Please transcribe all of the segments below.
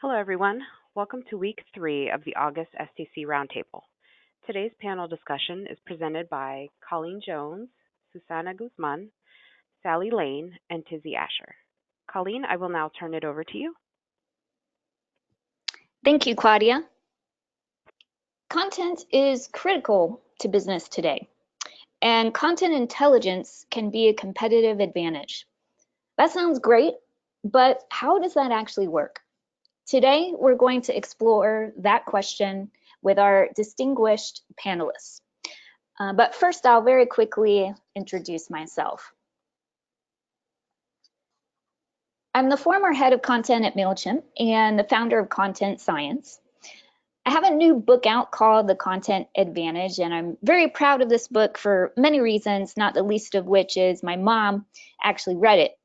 Hello, everyone. Welcome to week 3 of the August STC Roundtable. Today's panel discussion is presented by Colleen Jones, Susana Guzman, Sally Lane, and Tizzy Asher. Colleen, I will now turn it over to you. Thank you, Claudia. Content is critical to business today, and content intelligence can be a competitive advantage. That sounds great, but how does that actually work? Today, we're going to explore that question with our distinguished panelists. But first, I'll very quickly introduce myself. I'm the former head of content at MailChimp and the founder of Content Science. I have a new book out called The Content Advantage, and I'm very proud of this book for many reasons, not the least of which is my mom actually read it.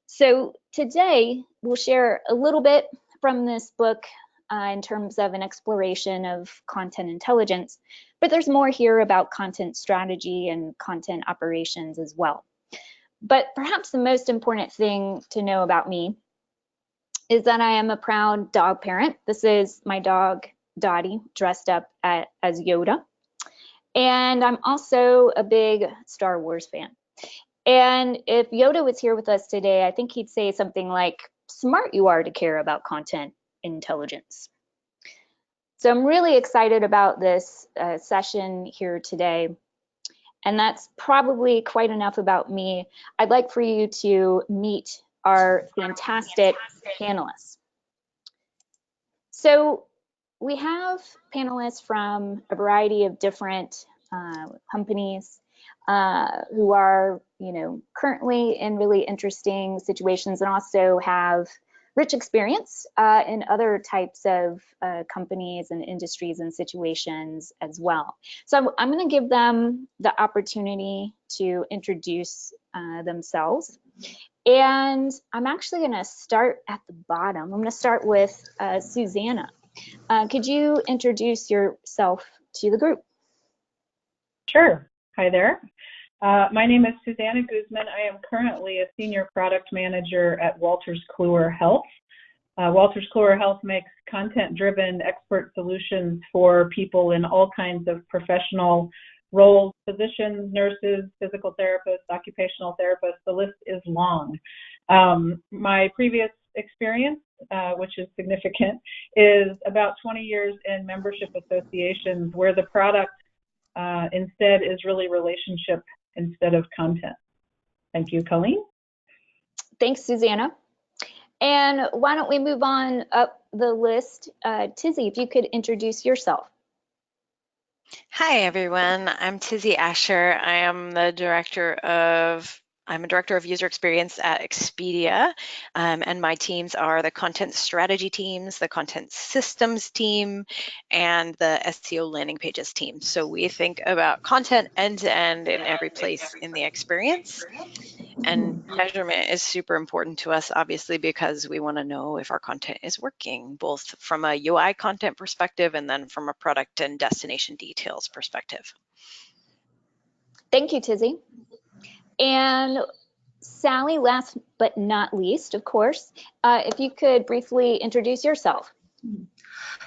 So today, we'll share a little bit from this book in terms of an exploration of content intelligence, but there's more here about content strategy and content operations as well. But perhaps the most important thing to know about me is that I am a proud dog parent. This is my dog, Dottie, dressed up as Yoda. And I'm also a big Star Wars fan. And if Yoda was here with us today, I think he'd say something like, smart you are to care about content intelligence. So I'm really excited about this session here today. And that's probably quite enough about me. I'd like for you to meet our fantastic panelists. So we have panelists from a variety of different companies who are, currently in really interesting situations and also have rich experience in other types of companies and industries and situations as well. So I'm going to give them the opportunity to introduce themselves. And I'm actually going to start at the bottom. I'm going to start with Susanna. Could you introduce yourself to the group? Sure. Hi there. My name is Susanna Guzman. I am currently a senior product manager at Wolters Kluwer Health. Wolters Kluwer Health makes content-driven expert solutions for people in all kinds of professional roles, physicians, nurses, physical therapists, occupational therapists. The list is long. My previous experience, which is significant, is about 20 years in membership associations where the product instead is really relationship instead of content. Thank you, Colleen. Thanks, Susanna. And why don't we move on up the list? Tizzy, if you could introduce yourself. Hi, everyone. I'm Tizzy Asher. I'm a director of user experience at Expedia, and my teams are the content strategy teams, the content systems team, and the SEO landing pages team. So we think about content end to end in every place in the experience. And measurement is super important to us, obviously, because we want to know if our content is working, both from a UI content perspective and then from a product and destination details perspective. Thank you, Tizzy. And Sally, last but not least, of course, if you could briefly introduce yourself.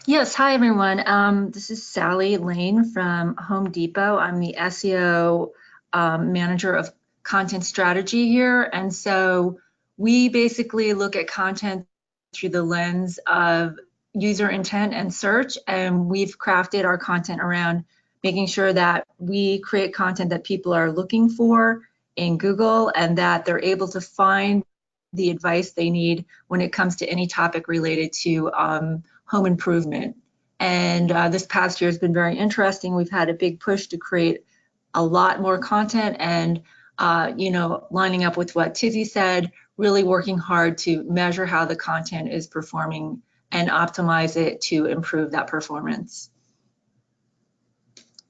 Yes, hi everyone. This is Sally Lane from Home Depot. I'm the SEO manager of content strategy here. And so we basically look at content through the lens of user intent and search. And we've crafted our content around making sure that we create content that people are looking for in Google and that they're able to find the advice they need when it comes to any topic related to home improvement. And this past year has been very interesting. We've had a big push to create a lot more content and, lining up with what Tizzy said, really working hard to measure how the content is performing and optimize it to improve that performance.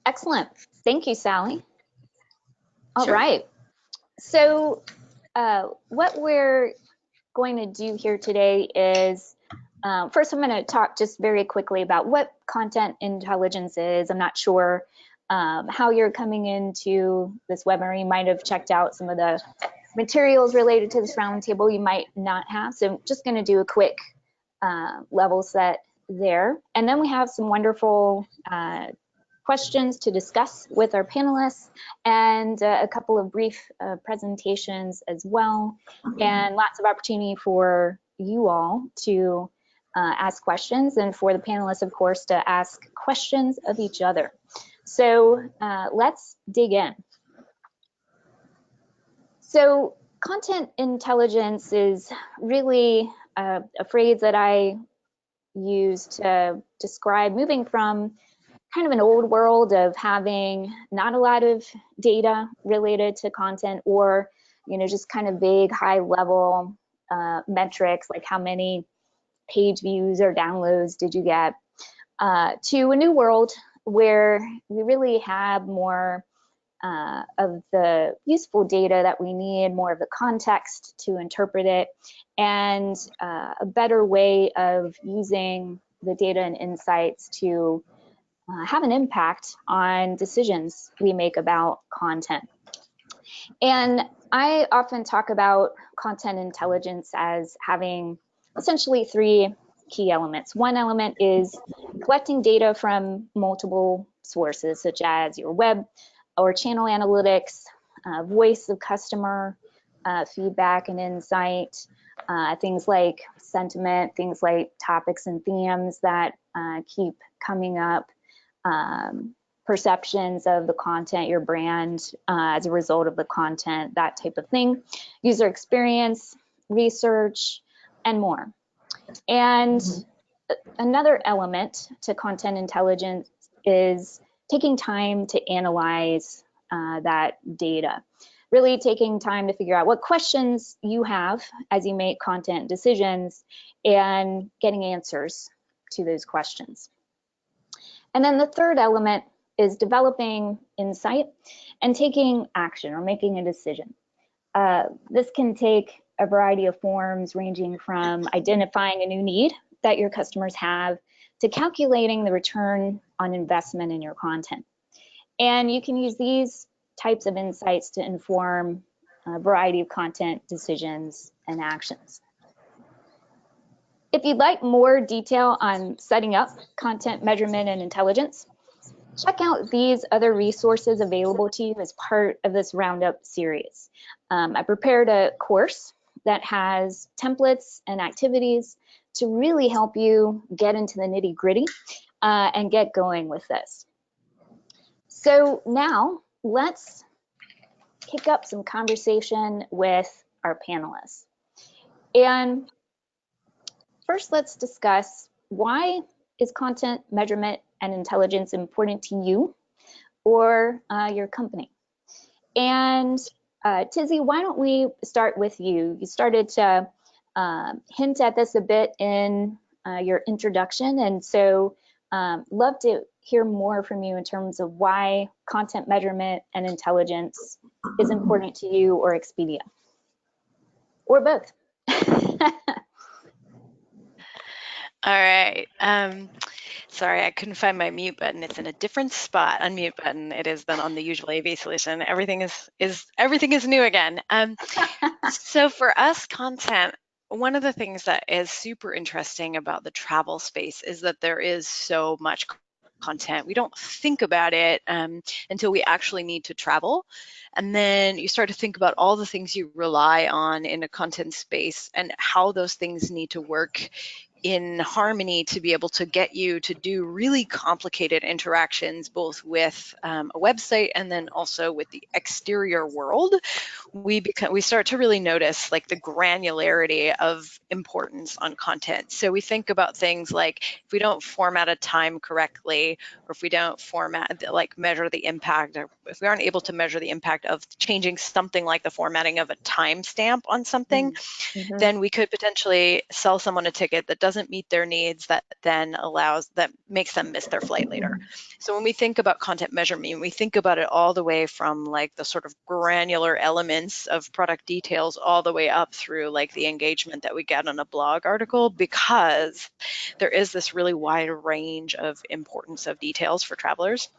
Excellent. Thank you, Sally. All Sure. right. So what we're going to do here today is, first I'm going to talk just very quickly about what content intelligence is. I'm not sure how you're coming into this webinar. You might have checked out some of the materials related to this roundtable. You might not have. So I'm just going to do a quick level set there. And then we have some wonderful questions to discuss with our panelists, and a couple of brief presentations as well, and lots of opportunity for you all to ask questions, and for the panelists, of course, to ask questions of each other. So let's dig in. So content intelligence is really a phrase that I use to describe moving from kind of an old world of having not a lot of data related to content, or just kind of vague high level metrics like how many page views or downloads did you get, to a new world where we really have more of the useful data that we need, more of the context to interpret it, and a better way of using the data and insights to have an impact on decisions we make about content. And I often talk about content intelligence as having essentially three key elements. One element is collecting data from multiple sources, such as your web or channel analytics, voice of customer feedback and insight, things like sentiment, things like topics and themes that keep coming up, perceptions of the content, your brand as a result of the content, that type of thing, user experience, research, and more. And another element to content intelligence is taking time to analyze that data, really taking time to figure out what questions you have as you make content decisions and getting answers to those questions. And then the third element is developing insight and taking action or making a decision. This can take a variety of forms, ranging from identifying a new need that your customers have to calculating the return on investment in your content. And you can use these types of insights to inform a variety of content decisions and actions. If you'd like more detail on setting up content measurement and intelligence, check out these other resources available to you as part of this Roundup series. I prepared a course that has templates and activities to really help you get into the nitty-gritty and get going with this. So now let's kick up some conversation with our panelists. And first, let's discuss, why is content measurement and intelligence important to you or your company? And Tizzy, why don't we start with you? You started to hint at this a bit in your introduction, and so love to hear more from you in terms of why content measurement and intelligence is important to you or Expedia, or both. All right. Sorry, I couldn't find my mute button. It's in a different spot. Unmute button. It is then on the usual AV solution. Everything is new again. So for us, content, one of the things that is super interesting about the travel space is that there is so much content. We don't think about it until we actually need to travel. And then you start to think about all the things you rely on in a content space and how those things need to work in harmony to be able to get you to do really complicated interactions, both with a website and then also with the exterior world. We start to really notice like the granularity of importance on content. So we think about things like, if we don't format a time correctly, or if we don't measure the impact, or if we aren't able to measure the impact of changing something like the formatting of a timestamp on something, then we could potentially sell someone a ticket that doesn't meet their needs, that makes them miss their flight later. So when we think about content measurement, we think about it all the way from like the sort of granular elements of product details all the way up through like the engagement that we get on a blog article, because there is this really wide range of importance of details for travelers.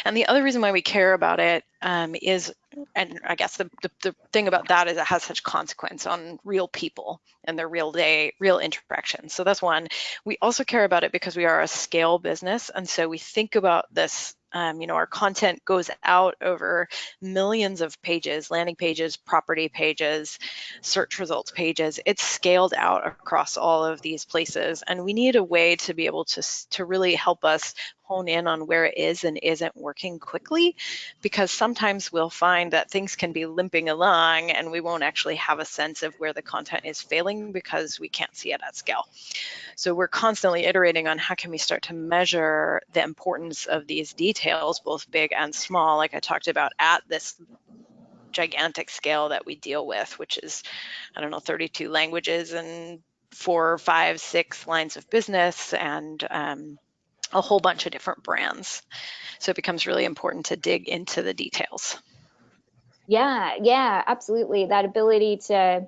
And the other reason why we care about it is and I guess the thing about that is it has such consequence on real people and their real interactions. So that's one. We also care about it because we are a scale business, and so we think about this. Our content goes out over millions of pages, landing pages, property pages, search results pages. It's scaled out across all of these places, and we need a way to be able to really help us hone in on where it is and isn't working quickly, because sometimes we'll find that things can be limping along and we won't actually have a sense of where the content is failing because we can't see it at scale. So we're constantly iterating on how can we start to measure the importance of these details, both big and small, like I talked about, at this gigantic scale that we deal with, which is, 32 languages and 4, 5, 6 lines of business, and a whole bunch of different brands. So it becomes really important to dig into the details. Yeah, absolutely. That ability to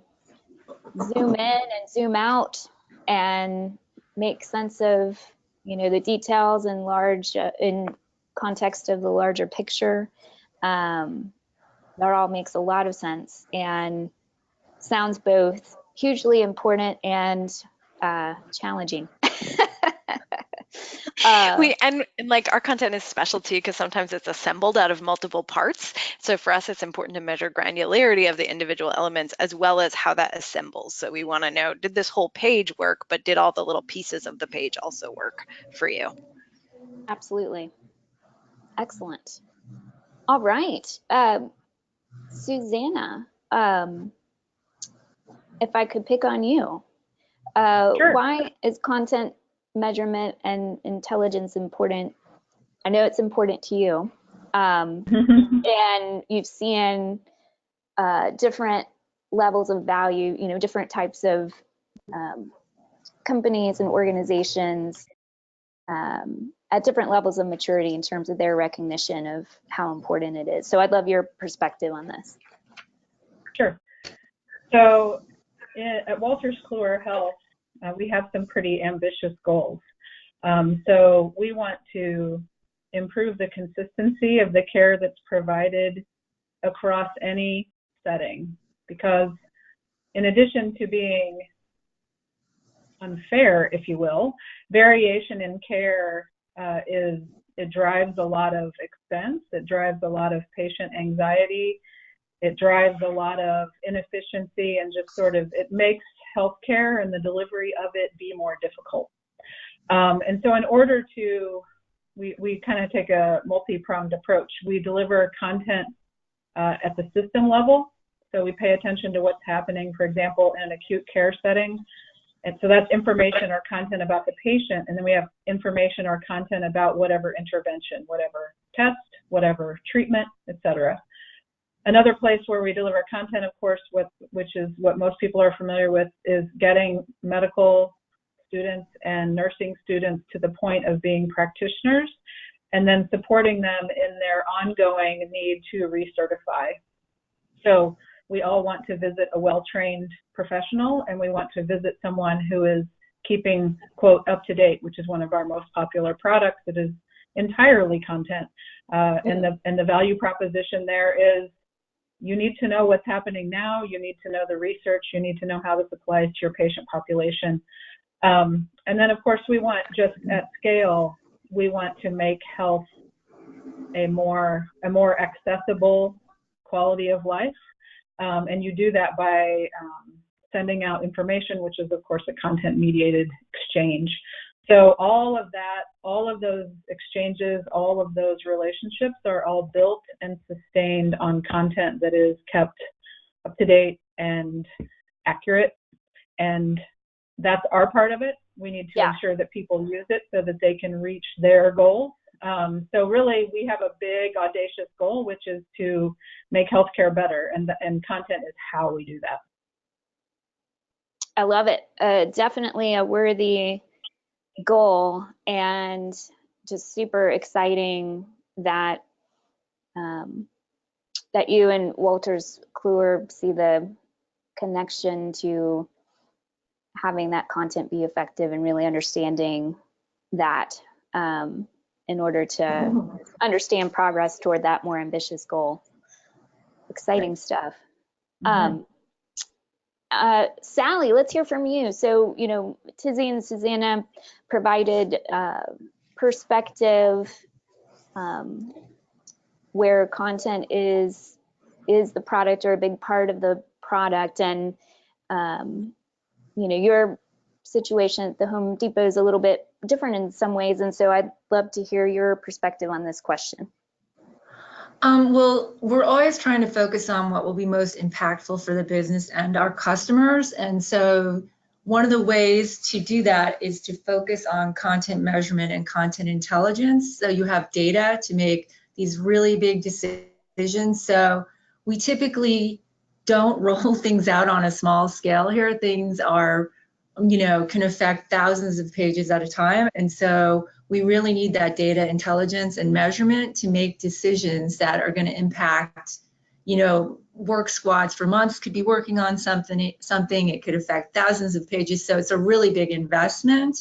zoom in and zoom out and make sense of, the details and in context of the larger picture. That all makes a lot of sense and sounds both hugely important and challenging. And like our content is specialty because sometimes it's assembled out of multiple parts. So for us, it's important to measure granularity of the individual elements as well as how that assembles. So we want to know, did this whole page work, but did all the little pieces of the page also work for you? Absolutely. Excellent. All right. Susanna, if I could pick on you, Sure. why is content measurement and intelligence important? I know it's important to you. And you've seen different levels of value, different types of companies and organizations at different levels of maturity in terms of their recognition of how important it is. So I'd love your perspective on this. Sure. So at Wolters Kluwer Health, we have some pretty ambitious goals. So we want to improve the consistency of the care that's provided across any setting, because in addition to being unfair, if you will, variation in care it drives a lot of expense, it drives a lot of patient anxiety, it drives a lot of inefficiency, and just it makes healthcare and the delivery of it be more difficult. And so in order to, we kind of take a multi-pronged approach. We deliver content at the system level. So we pay attention to what's happening, for example, in an acute care setting. And so that's information or content about the patient. And then we have information or content about whatever intervention, whatever test, whatever treatment, et cetera. Another place where we deliver content, of course, which is what most people are familiar with, is getting medical students and nursing students to the point of being practitioners, and then supporting them in their ongoing need to recertify. So we all want to visit a well-trained professional, and we want to visit someone who is keeping, quote, up to date, which is one of our most popular products. It is entirely content. And the value proposition there is, you need to know what's happening now, you need to know the research, you need to know how this applies to your patient population. And then, of course, we want, just at scale, we want to make health a more accessible quality of life. And you do that by sending out information, which is, of course, a content-mediated exchange. So all of that, all of those exchanges, all of those relationships are all built and sustained on content that is kept up to date and accurate. And that's our part of it. We need to ensure that people use it so that they can reach their goals. So really, we have a big, audacious goal, which is to make healthcare better, and content is how we do that. I love it. Definitely a worthy goal, and just super exciting that that you and Wolters Kluwer see the connection to having that content be effective and really understanding that in order to understand progress toward that more ambitious goal. exciting stuff. Mm-hmm. Sally, let's hear from you. So, Tizzy and Susanna provided perspective where content is the product or a big part of the product, and your situation at the Home Depot is a little bit different in some ways, and so I'd love to hear your perspective on this question. Well, we're always trying to focus on what will be most impactful for the business and our customers. And so one of the ways to do that is to focus on content measurement and content intelligence. So you have data to make these really big decisions. So we typically don't roll things out on a small scale here. Things are, can affect thousands of pages at a time. And so we really need that data intelligence and measurement to make decisions that are going to impact, work squads for months could be working on something. It could affect thousands of pages. So it's a really big investment.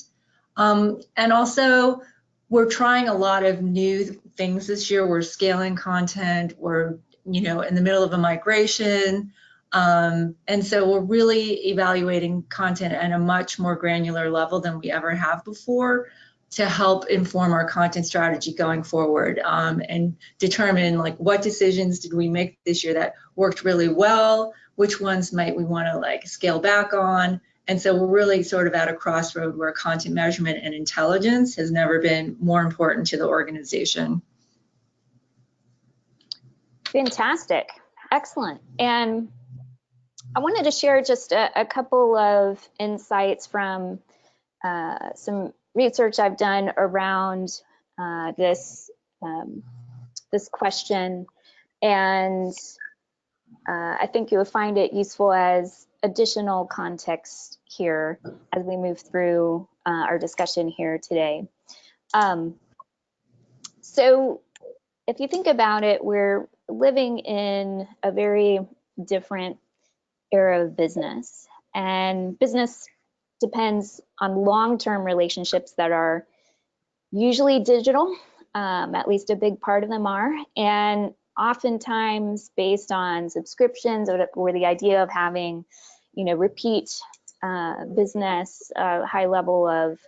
And also, we're trying a lot of new things this year. We're scaling content. We're, in the middle of a migration. And so we're really evaluating content at a much more granular level than we ever have before, to help inform our content strategy going forward, and determine what decisions did we make this year that worked really well, which ones might we want to scale back on. And so we're really sort of at a crossroad where content measurement and intelligence has never been more important to the organization. Fantastic, excellent. And I wanted to share just a couple of insights from some research I've done around this question, and I think you'll find it useful as additional context here as we move through our discussion here today. So if you think about it, we're living in a very different era of business, and business depends on long-term relationships that are usually digital, at least a big part of them are, and oftentimes based on subscriptions or the idea of having, repeat business, high level of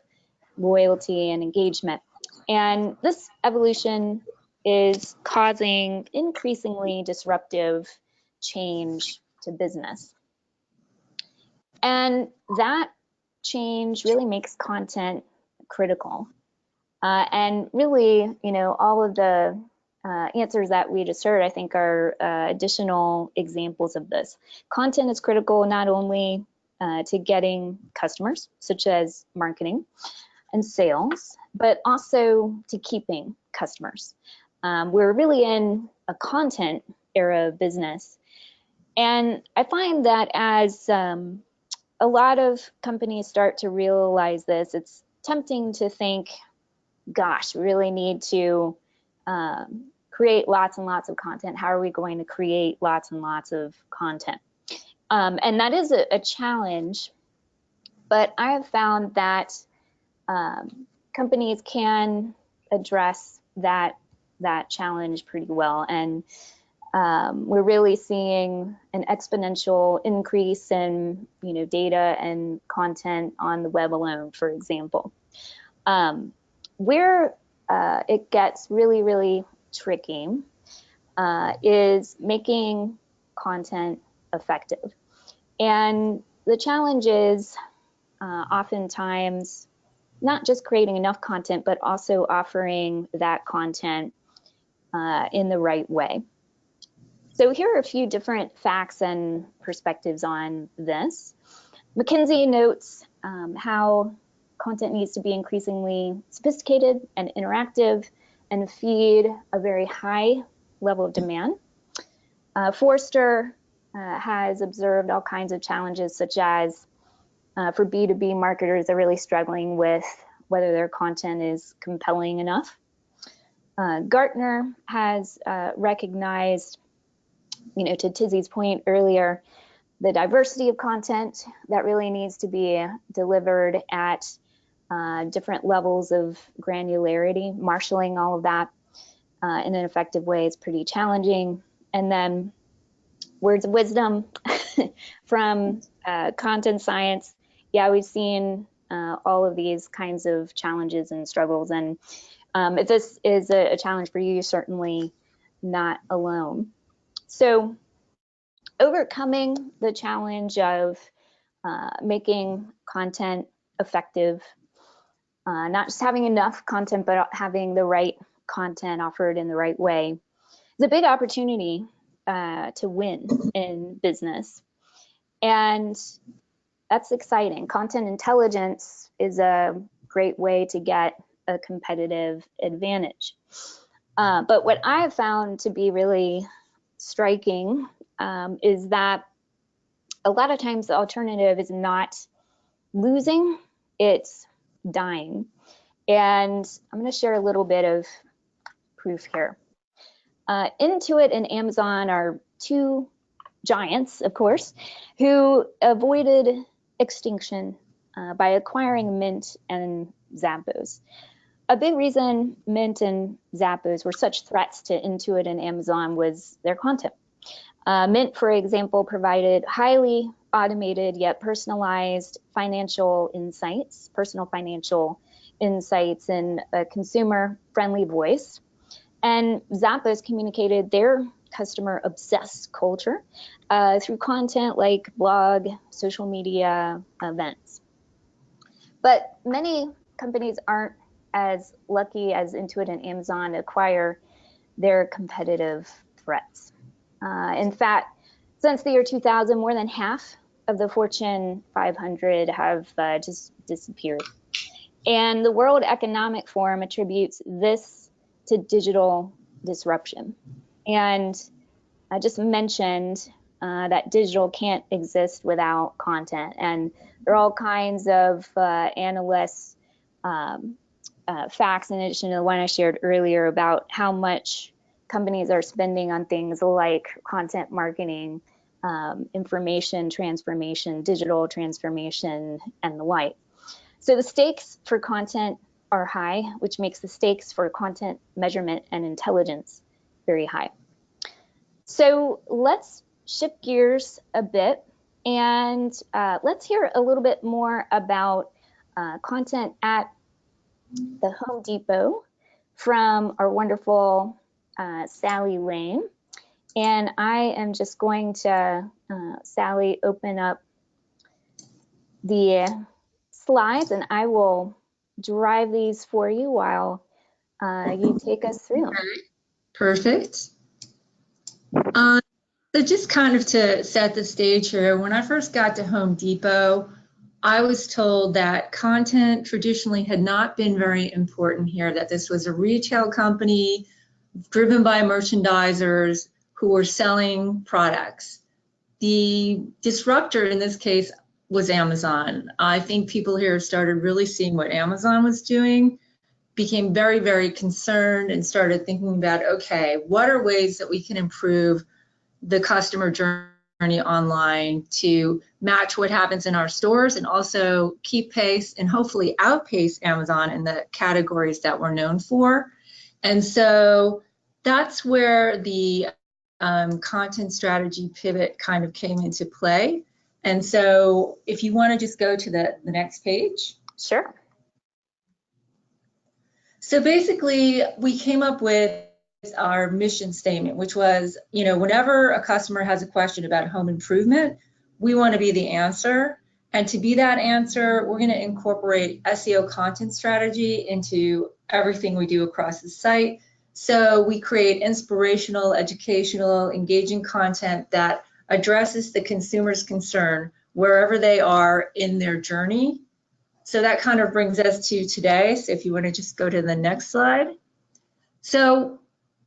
loyalty and engagement. And this evolution is causing increasingly disruptive change to business. And that change really makes content critical. And really, all of the answers that we just heard, I think, are additional examples of this. Content is critical not only to getting customers, such as marketing and sales, but also to keeping customers. We're really in a content era of business. And I find that as a lot of companies start to realize this, it's tempting to think, gosh, we really need to create lots and lots of content. How are we going to create lots and lots of content? And that is a challenge, but I have found that companies can address that challenge pretty well. And we're really seeing an exponential increase in data and content on the web alone, for example. Where it gets really, really tricky is making content effective. And the challenge is oftentimes not just creating enough content, but also offering that content in the right way. So here are a few different facts and perspectives on this. McKinsey notes how content needs to be increasingly sophisticated and interactive and feed a very high level of demand. Forrester has observed all kinds of challenges, such as for B2B marketers, they're really struggling with whether their content is compelling enough. Gartner has recognized, to Tizzy's point earlier, the diversity of content that really needs to be delivered at different levels of granularity. Marshaling all of that in an effective way is pretty challenging. And then words of wisdom from content science. Yeah, we've seen all of these kinds of challenges and struggles. And if this is a challenge for you, you're certainly not alone. So overcoming the challenge of making content effective, not just having enough content, but having the right content offered in the right way, is a big opportunity to win in business. And that's exciting. Content intelligence is a great way to get a competitive advantage. But what I have found to be really striking is that a lot of times the alternative is not losing, it's dying. And I'm going to share a little bit of proof here. Intuit and Amazon are two giants, of course, who avoided extinction by acquiring Mint and Zappos. A big reason Mint and Zappos were such threats to Intuit and Amazon was their content. Mint, for example, provided highly automated yet personalized financial insights, personal financial insights in a consumer-friendly voice. And Zappos communicated their customer-obsessed culture through content like blog, social media, events. But many companies aren't as lucky as Intuit and Amazon to acquire their competitive threats. In fact, since the year 2000, more than half of the Fortune 500 have just disappeared. And the World Economic Forum attributes this to digital disruption. And I just mentioned that digital can't exist without content. And there are all kinds of analysts' facts in addition to the one I shared earlier about how much companies are spending on things like content marketing, information transformation, digital transformation, and the like. So the stakes for content are high, which makes the stakes for content measurement and intelligence very high. So let's shift gears a bit and let's hear a little bit more about content at the Home Depot from our wonderful Sally Lane. And I am just going to, Sally, open up the slides and I will drive these for you while you take us through them. Perfect. So just kind of to set the stage here, when I first got to Home Depot, I was told that content traditionally had not been very important here, that this was a retail company driven by merchandisers who were selling products. The disruptor in this case was Amazon. I think people here started really seeing what Amazon was doing, became very, very concerned and started thinking about, okay, what are ways that we can improve the customer journey online to match what happens in our stores and also keep pace and hopefully outpace Amazon in the categories that we're known for. And so that's where the content strategy pivot kind of came into play. And so if you want to just go to the next page. Sure. So basically, we came up with our mission statement, which was, you know, whenever a customer has a question about home improvement, we want to be the answer. And to be that answer, we're going to incorporate SEO content strategy into everything we do across the site. So we create inspirational, educational, engaging content that addresses the consumer's concern wherever they are in their journey. So that kind of brings us to today. So if you want to just go to the next slide. So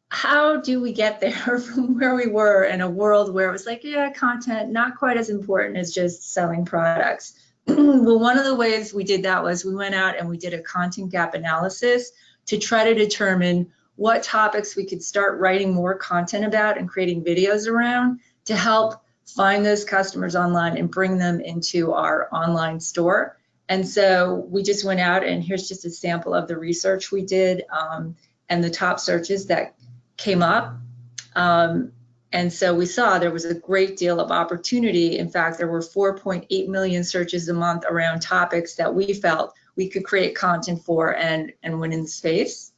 how do we get there from where we were in a world where it was like, yeah, content, not quite as important as just selling products? Well, one of the ways we did that was we went out and we did a content gap analysis to try to determine what topics we could start writing more content about and creating videos around to help find those customers online and bring them into our online store. And so we just went out, and here's just a sample of the research we did and the top searches that came up. And so we saw there was a great deal of opportunity. In fact, there were 4.8 million searches a month around topics that we felt we could create content for and win in the space.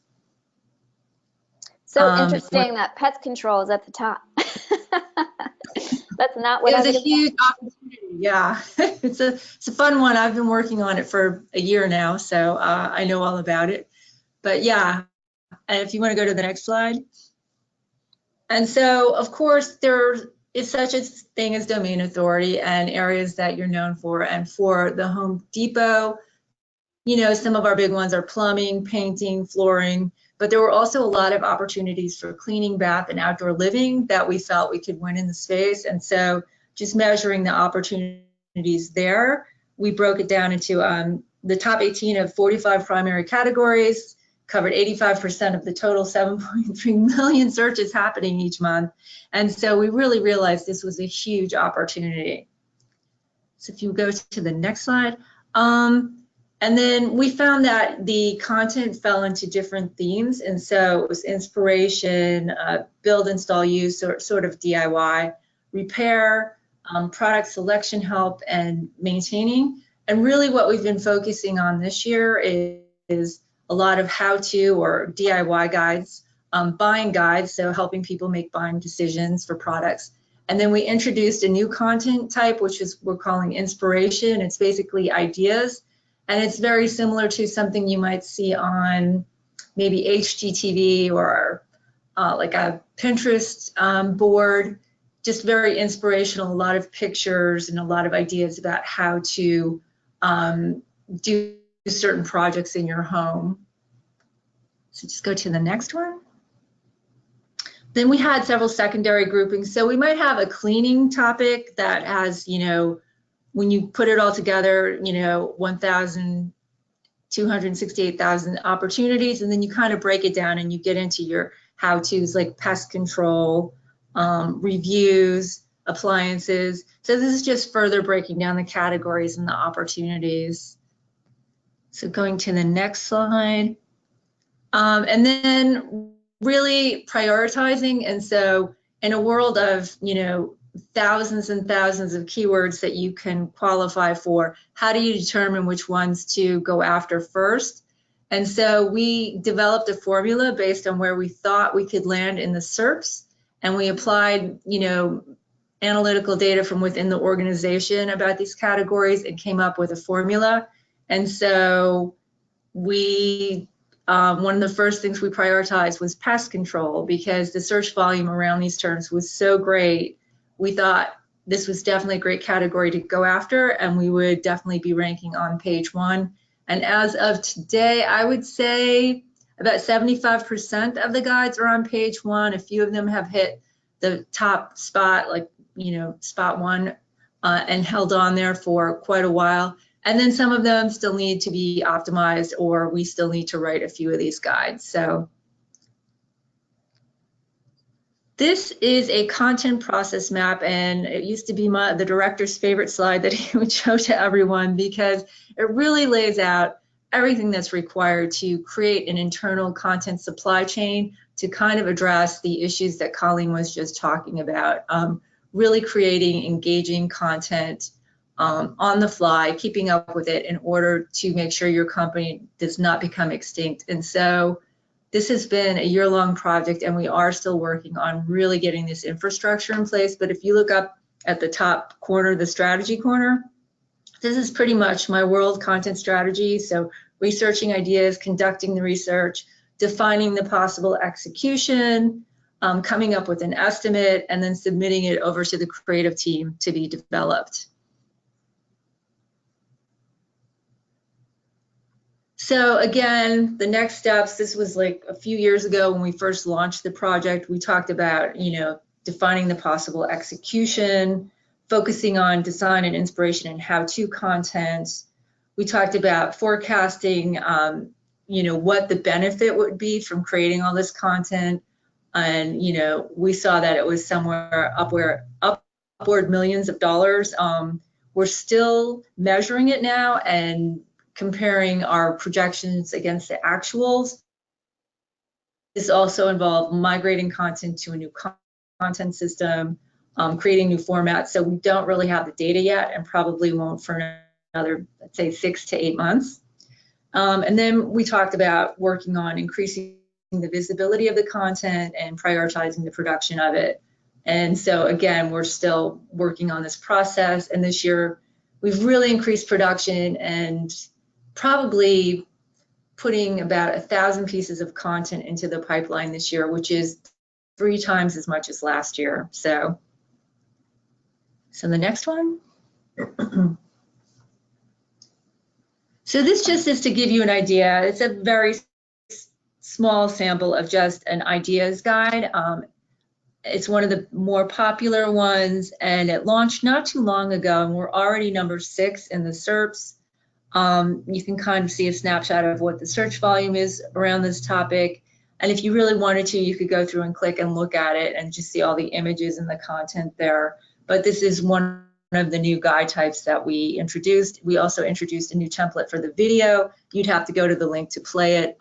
So interesting that pest control is at the top. That's not what it was a huge opportunity. Yeah, it's a fun one. I've been working on it for a year now, so I know all about it. But yeah, and if you want to go to the next slide. And so, of course, there is such a thing as domain authority and areas that you're known for. And for the Home Depot, you know, some of our big ones are plumbing, painting, flooring, but there were also a lot of opportunities for cleaning, bath, and outdoor living that we felt we could win in the space. And so just measuring the opportunities there, we broke it down into the top 18 of 45 primary categories, covered 85% of the total 7.3 million searches happening each month. And so we really realized this was a huge opportunity. So if you go to the next slide. And then we found that the content fell into different themes. And so it was inspiration, build, install, use, sort of DIY, repair, product selection help, and maintaining. And really what we've been focusing on this year is a lot of how-to or DIY guides, buying guides, so helping people make buying decisions for products. And then we introduced a new content type, which is we're calling inspiration. It's basically ideas. And it's very similar to something you might see on maybe HGTV or like a Pinterest board, just very inspirational, a lot of pictures and a lot of ideas about how to do certain projects in your home. So just go to the next one. Then we had several secondary groupings. So we might have a cleaning topic that has, you know, when you put it all together, you know, 1,268,000 opportunities, and then you kind of break it down and you get into your how-tos like pest control, reviews, appliances. So this is just further breaking down the categories and the opportunities. So going to the next slide. And then really prioritizing. And so in a world of, you know, thousands and thousands of keywords that you can qualify for, how do you determine which ones to go after first? And so we developed a formula based on where we thought we could land in the SERPs, and we applied, you know, analytical data from within the organization about these categories and came up with a formula. And so we one of the first things we prioritized was pest control, because the search volume around these terms was so great. We thought this was definitely a great category to go after, and we would definitely be ranking on page 1. And as of today, I would say about 75% of the guides are on page 1. A few of them have hit the top spot, like, you know, spot 1, and held on there for quite a while. And then some of them still need to be optimized, or we still need to write a few of these guides. So this is a content process map, and it used to be the director's favorite slide that he would show to everyone, because it really lays out everything that's required to create an internal content supply chain to kind of address the issues that Colleen was just talking about, really creating engaging content on the fly, keeping up with it in order to make sure your company does not become extinct. And so this has been a year-long project, and we are still working on really getting this infrastructure in place. But if you look up at the top corner, the strategy corner, this is pretty much my world content strategy. So researching ideas, conducting the research, defining the possible execution, coming up with an estimate, and then submitting it over to the creative team to be developed. So again, the next steps, this was like a few years ago when we first launched the project. We talked about, you know, defining the possible execution, focusing on design and inspiration and how-to content. We talked about forecasting, you know, what the benefit would be from creating all this content. And, you know, we saw that it was somewhere upward millions of dollars. We're still measuring it now and comparing our projections against the actuals. This also involved migrating content to a new content system, creating new formats. So we don't really have the data yet, and probably won't for another, let's say, 6 to 8 months. And then we talked about working on increasing the visibility of the content and prioritizing the production of it. And so again, we're still working on this process. And this year, we've really increased production and probably putting about 1,000 pieces of content into the pipeline this year, which is 3 times as much as last year. So the next one. So this just is to give you an idea. It's a very small sample of just an ideas guide. It's one of the more popular ones, and it launched not too long ago, and we're already number 6 in the SERPs. You can kind of see a snapshot of what the search volume is around this topic. And if you really wanted to, you could go through and click and look at it and just see all the images and the content there. But this is one of the new guide types that we introduced. We also introduced a new template for the video. You'd have to go to the link to play it.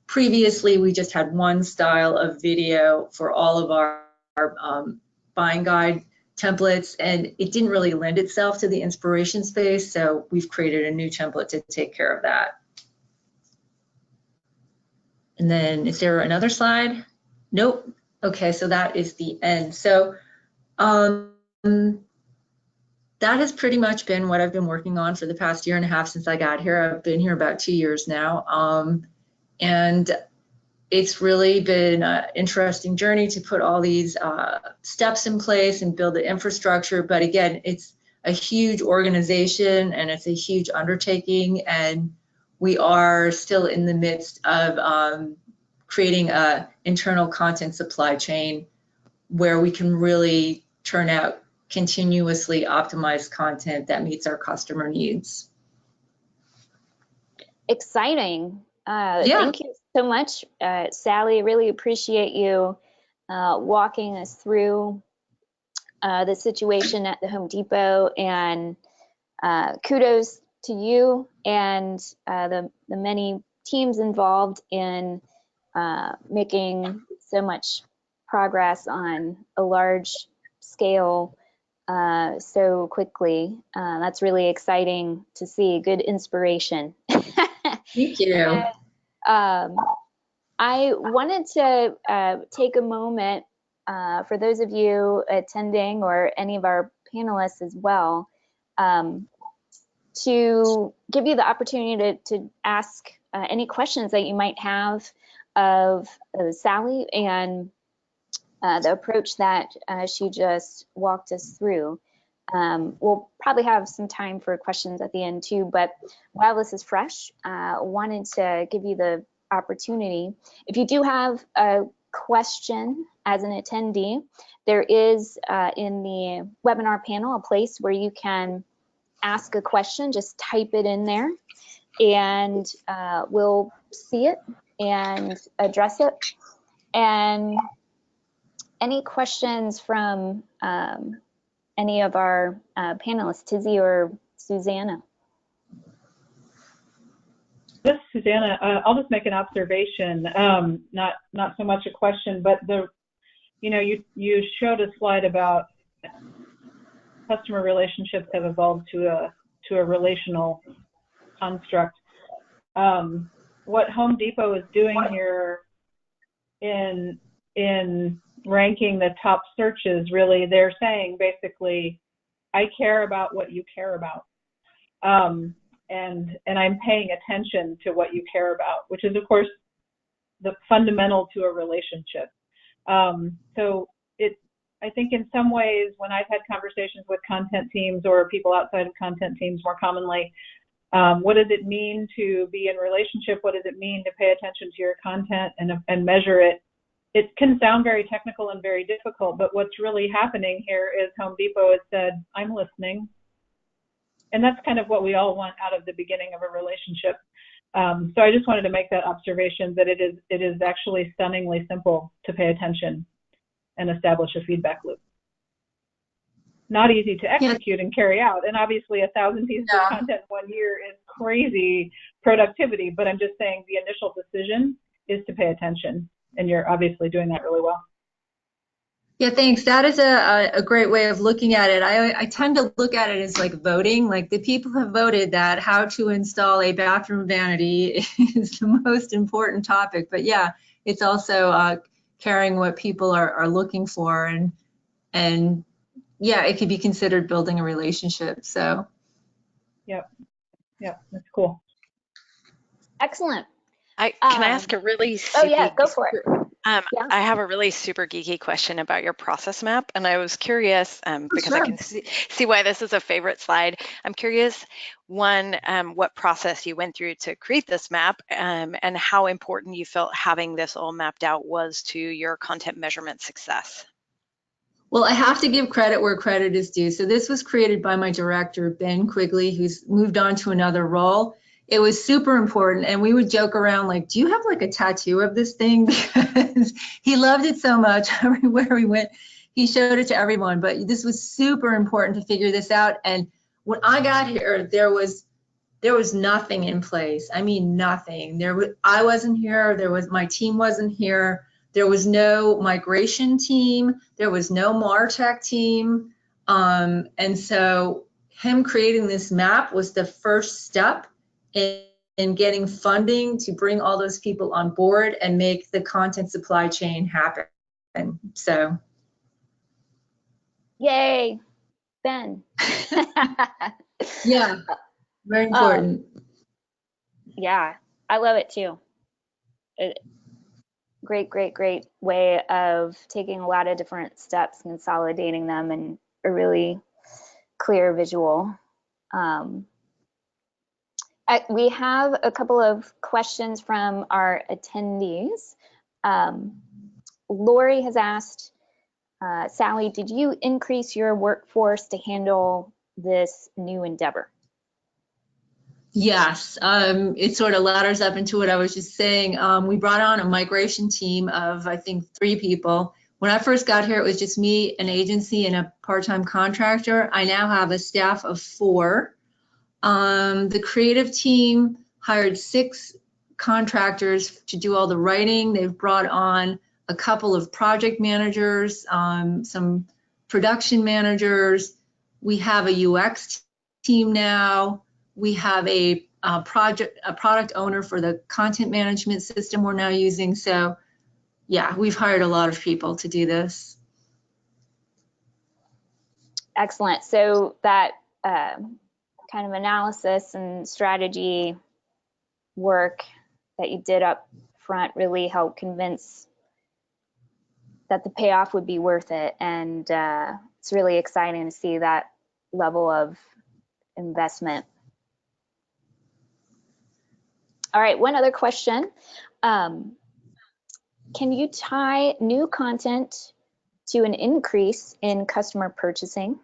Previously, we just had one style of video for all of our buying guide templates, and it didn't really lend itself to the inspiration space, so we've created a new template to take care of that. And then is there another slide? Nope. Okay, so that is the end. So that has pretty much been what I've been working on for the past 1.5 years since I got here. I've been here about 2 years now. And it's really been an interesting journey to put all these steps in place and build the infrastructure. But again, it's a huge organization and it's a huge undertaking. And we are still in the midst of creating an internal content supply chain where we can really turn out continuously optimized content that meets our customer needs. Exciting. Yeah. Thank you so much, Sally. Really appreciate you walking us through the situation at the Home Depot, and kudos to you and the many teams involved in making so much progress on a large scale so quickly. That's really exciting to see. Good inspiration. Thank you. And, I wanted to take a moment for those of you attending or any of our panelists as well, to give you the opportunity to ask any questions that you might have of Sally and the approach that she just walked us through. We'll probably have some time for questions at the end too, but while this is fresh, wanted to give you the opportunity. If you do have a question as an attendee, there is in the webinar panel a place where you can ask a question. Just type it in there and we'll see it and address it. And any questions from any of our panelists, Tizzy or Susanna? This is Susanna. I'll just make an observation, not so much a question, but you showed a slide about customer relationships have evolved to a relational construct. What Home Depot is doing here in ranking the top searches, really, they're saying basically, I care about what you care about. And I'm paying attention to what you care about, which is, of course, the fundamental to a relationship. So I think in some ways, when I've had conversations with content teams or people outside of content teams more commonly, what does it mean to be in relationship? What does it mean to pay attention to your content and measure it? It can sound very technical and very difficult, but what's really happening here is Home Depot has said, I'm listening. And that's kind of what we all want out of the beginning of a relationship. So I just wanted to make that observation that it is actually stunningly simple to pay attention and establish a feedback loop. Not easy to execute and carry out. And obviously 1,000 pieces of content in 1 year is crazy productivity, but I'm just saying the initial decision is to pay attention. And you're obviously doing that really well. Yeah, thanks. That is a great way of looking at it. I tend to look at it as like voting, like the people have voted that how to install a bathroom vanity is the most important topic. But yeah, it's also caring what people are looking for, and yeah, it could be considered building a relationship. So Yep, that's cool. Excellent. Can I ask a really Oh yeah, go for it. Yeah. I have a really super geeky question about your process map, and I was curious because sure. I can see why this is a favorite slide. I'm curious, one, what process you went through to create this map, and how important you felt having this all mapped out was to your content measurement success. Well, I have to give credit where credit is due. So this was created by my director, Ben Quigley, who's moved on to another role. It was super important, and we would joke around like, do you have like a tattoo of this thing? Because he loved it so much. Everywhere we went, he showed it to everyone. But this was super important to figure this out. And when I got here, there was nothing in place. I mean, nothing. I wasn't here. My team wasn't here. There was no migration team. There was no MarTech team. And so him creating this map was the first step in getting funding to bring all those people on board and make the content supply chain happen. And so. Yay, Ben. Yeah, very important. Yeah, I love it too. Great way of taking a lot of different steps, consolidating them in a really clear visual. We have a couple of questions from our attendees. Lori has asked, Sally, did you increase your workforce to handle this new endeavor? Yes, it sort of ladders up into what I was just saying. We brought on a migration team of, I think, 3 people. When I first got here, it was just me, an agency, and a part-time contractor. I now have a staff of 4. The creative team hired 6 contractors to do all the writing. They've brought on a couple of project managers, some production managers. We have a UX team now. We have a product owner for the content management system we're now using. So yeah, we've hired a lot of people to do this. Excellent. So that kind of analysis and strategy work that you did up front really helped convince that the payoff would be worth it. And it's really exciting to see that level of investment. All right, one other question. Can you tie new content to an increase in customer purchasing?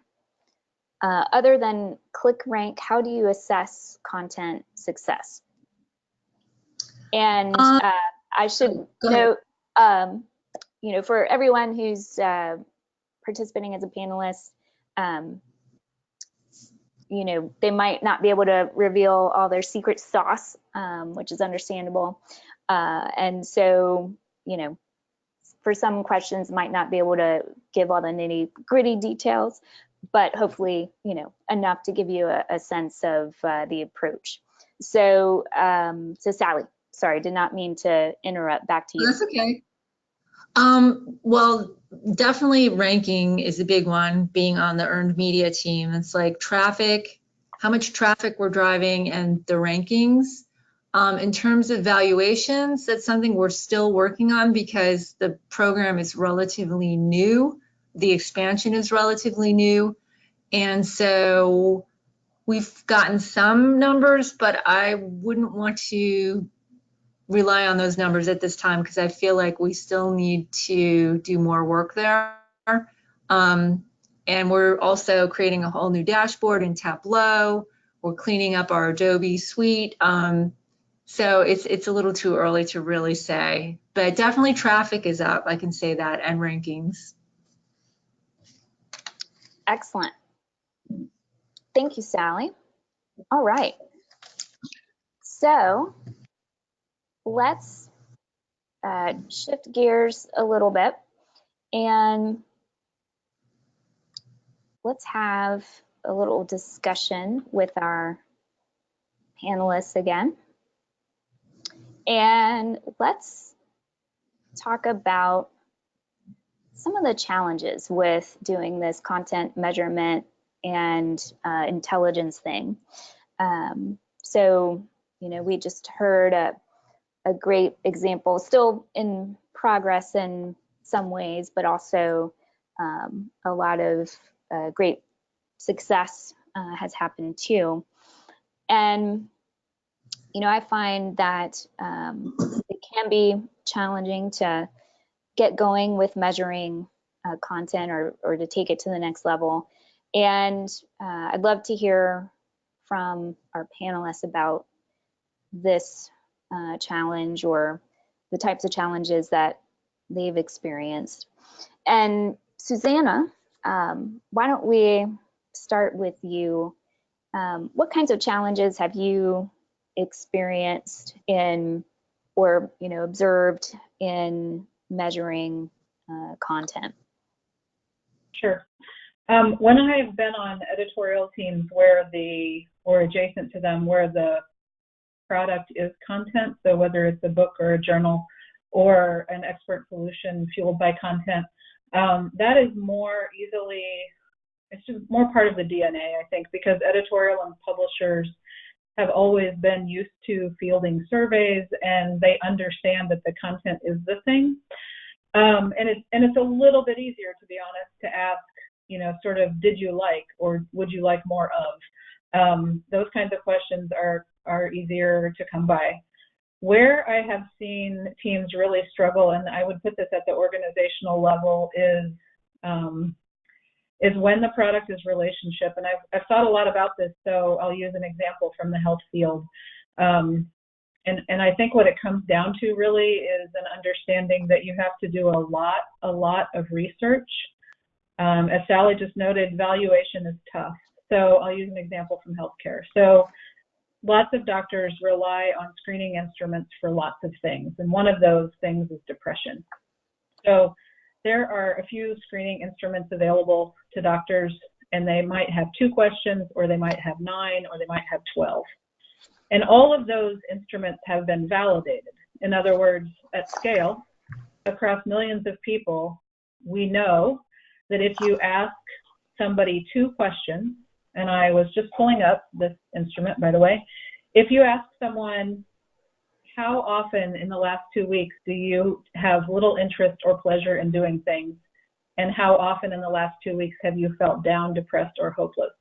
Other than click rank, how do you assess content success? And I should note, you know, for everyone who's participating as a panelist, you know, they might not be able to reveal all their secret sauce, which is understandable. And so, you know, for some questions might not be able to give all the nitty-gritty details, but hopefully, you know, enough to give you a sense of the approach. So, so Sally, sorry, did not mean to interrupt. Back to you. That's okay. Well, definitely ranking is a big one, being on the earned media team. It's like traffic, how much traffic we're driving, and the rankings. In terms of valuations, that's something we're still working on because the program is relatively new. The expansion is relatively new. And so we've gotten some numbers, but I wouldn't want to rely on those numbers at this time because I feel like we still need to do more work there. And we're also creating a whole new dashboard in Tableau. We're cleaning up our Adobe suite. So it's a little too early to really say, but definitely traffic is up, I can say that, and rankings. Excellent. Thank you, Sally. All right. So let's shift gears a little bit and let's have a little discussion with our panelists again. And let's talk about some of the challenges with doing this content measurement and intelligence thing. So, we just heard a great example, still in progress in some ways, but also a lot of great success has happened too. And, I find that it can be challenging to get going with measuring content or to take it to the next level. And I'd love to hear from our panelists about this challenge or the types of challenges that they've experienced. And Susanna, why don't we start with you? What kinds of challenges have you experienced in or observed in measuring content? Sure. When I've been on editorial teams or adjacent to them where the product is content, so whether it's a book or a journal or an expert solution fueled by content, that is it's just more part of the DNA, I think, because editorial and publishers have always been used to fielding surveys and they understand that the content is the thing. And it's a little bit easier, to be honest, to ask, sort of, did you like or would you like more of? Those kinds of questions are easier to come by. Where I have seen teams really struggle, and I would put this at the organizational level, is when the product is relationship. And I've thought a lot about this, so I'll use an example from the health field. And I think what it comes down to really is an understanding that you have to do a lot of research. As Sally just noted, valuation is tough. So I'll use an example from healthcare. So lots of doctors rely on screening instruments for lots of things, and one of those things is depression. So there are a few screening instruments available to doctors, and they might have 2 questions, or they might have 9, or they might have 12. And all of those instruments have been validated. In other words, at scale, across millions of people, we know that if you ask somebody 2 questions, and I was just pulling up this instrument, by the way, if you ask someone, how often in the last 2 weeks do you have little interest or pleasure in doing things? And how often in the last 2 weeks have you felt down, depressed, or hopeless?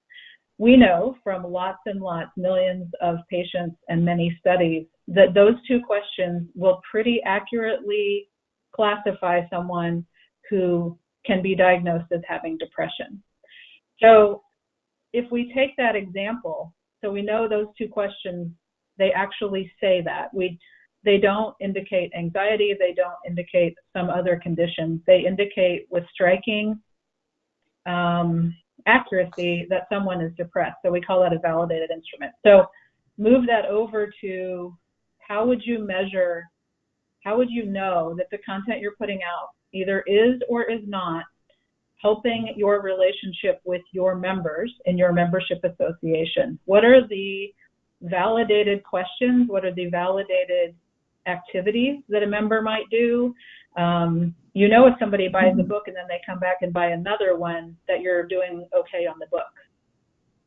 We know from lots and lots, millions of patients and many studies, that those 2 questions will pretty accurately classify someone who can be diagnosed as having depression. So if we take that example, so we know those 2 questions, they actually say that. They don't indicate anxiety, they don't indicate some other condition. They indicate with striking accuracy that someone is depressed. So we call that a validated instrument. So move that over to how would you measure, how would you know that the content you're putting out either is or is not helping your relationship with your members in your membership association? What are the validated questions? What are the validated activities that a member might do? If somebody buys a book and then they come back and buy another one, that you're doing okay on the book.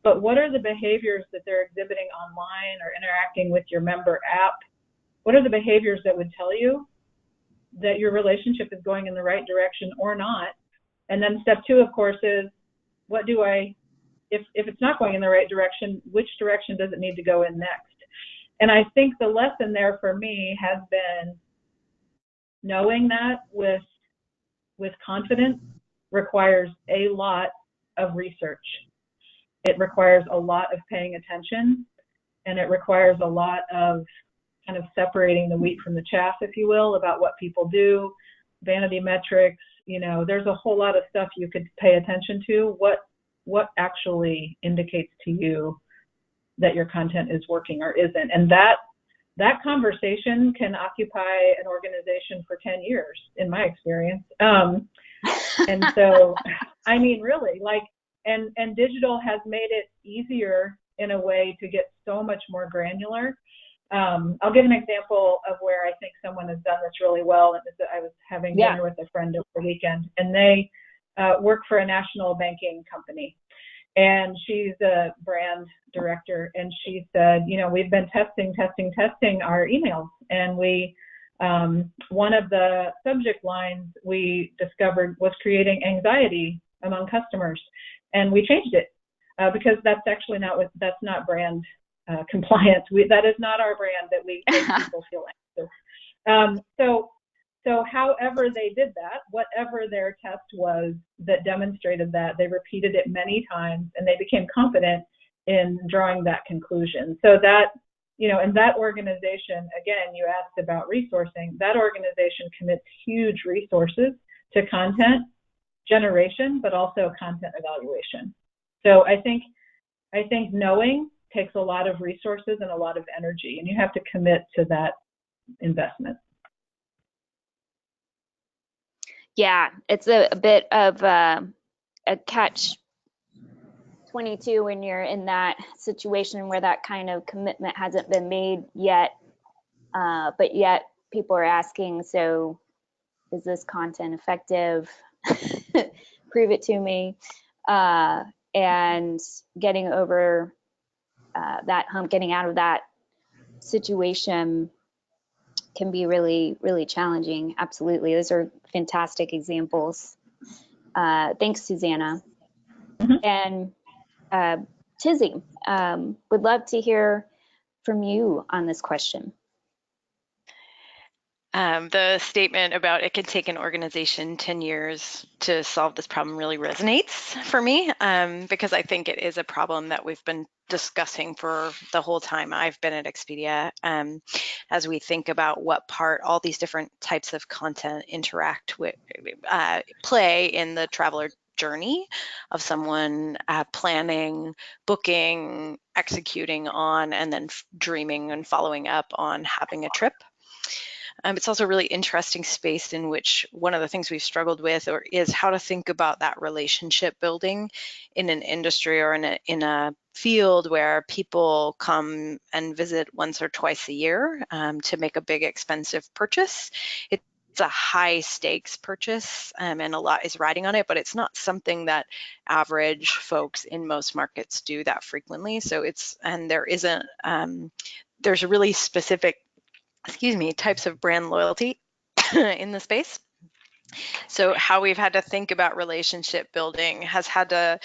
But what are the behaviors that they're exhibiting online or interacting with your member app? What are the behaviors that would tell you that your relationship is going in the right direction or not? And then step 2, of course, is if it's not going in the right direction, which direction does it need to go in next? And I think the lesson there for me has been knowing that with confidence requires a lot of research. It requires a lot of paying attention, and it requires a lot of kind of separating the wheat from the chaff, if you will, about what people do, vanity metrics. There's a whole lot of stuff you could pay attention to. What actually indicates to you that your content is working or isn't? And that conversation can occupy an organization for 10 years, in my experience. And so, I mean, really, like, And digital has made it easier in a way to get so much more granular. I'll give an example of where I think someone has done this really well. I was having dinner with a friend over the weekend, and they work for a national banking company. And she's a brand director, and she said, you know, we've been testing our emails, and we one of the subject lines we discovered was creating anxiety among customers, and we changed it because that's actually that's not brand compliant. That is not our brand, that we make people feel anxious. So however they did that, whatever their test was that demonstrated that, they repeated it many times, and they became confident in drawing that conclusion. So that, you know, and that organization, again, you asked about resourcing, that organization commits huge resources to content generation, but also content evaluation. So I think knowing takes a lot of resources and a lot of energy, and you have to commit to that investment. Yeah, it's a bit of a catch-22 when you're in that situation where that kind of commitment hasn't been made yet, but yet people are asking, so is this content effective? Prove it to me. And getting over that hump, getting out of that situation can be really, really challenging. Absolutely. Those are fantastic examples. Thanks, Susanna. And Tizzy, would love to hear from you on this question. The statement about it can take an organization 10 years to solve this problem really resonates for me, because I think it is a problem that we've been discussing for the whole time I've been at Expedia, as we think about what part all these different types of content interact with, play in the traveler journey of someone planning, booking, executing on, and then dreaming and following up on having a trip. It's also a really interesting space in which one of the things we've struggled with is how to think about that relationship building in an industry or in a field where people come and visit once or twice a year to make a big expensive purchase. It's a high stakes purchase and a lot is riding on it, but it's not something that average folks in most markets do that frequently. So there's a really specific types of brand loyalty in the space. So how we've had to think about relationship building has had to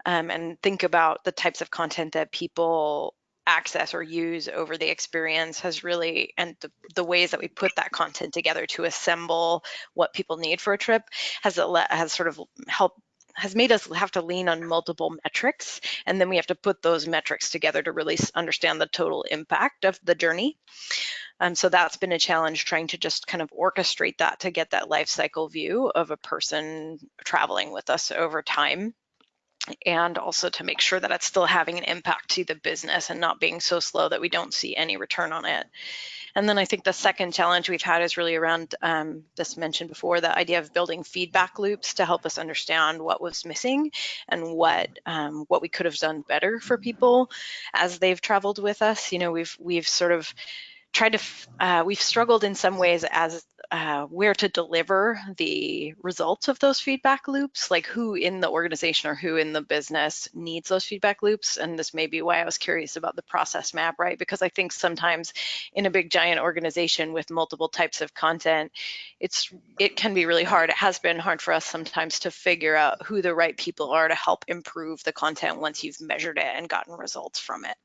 and think about the types of content that people access or use over the experience has really, and the ways that we put that content together to assemble what people need for a trip has made us have to lean on multiple metrics, and then we have to put those metrics together to really understand the total impact of the journey. So that's been a challenge, trying to just kind of orchestrate that to get that life cycle view of a person traveling with us over time, and also to make sure that it's still having an impact to the business and not being so slow that we don't see any return on it. And then I think the second challenge we've had is really around this mentioned before, the idea of building feedback loops to help us understand what was missing and what we could have done better for people as they've traveled with us. You know, we've sort of tried to, we've struggled in some ways as where to deliver the results of those feedback loops, like who in the organization or who in the business needs those feedback loops. And this may be why I was curious about the process map, right? Because I think sometimes in a big giant organization with multiple types of content, it can be really hard. It has been hard for us sometimes to figure out who the right people are to help improve the content once you've measured it and gotten results from it.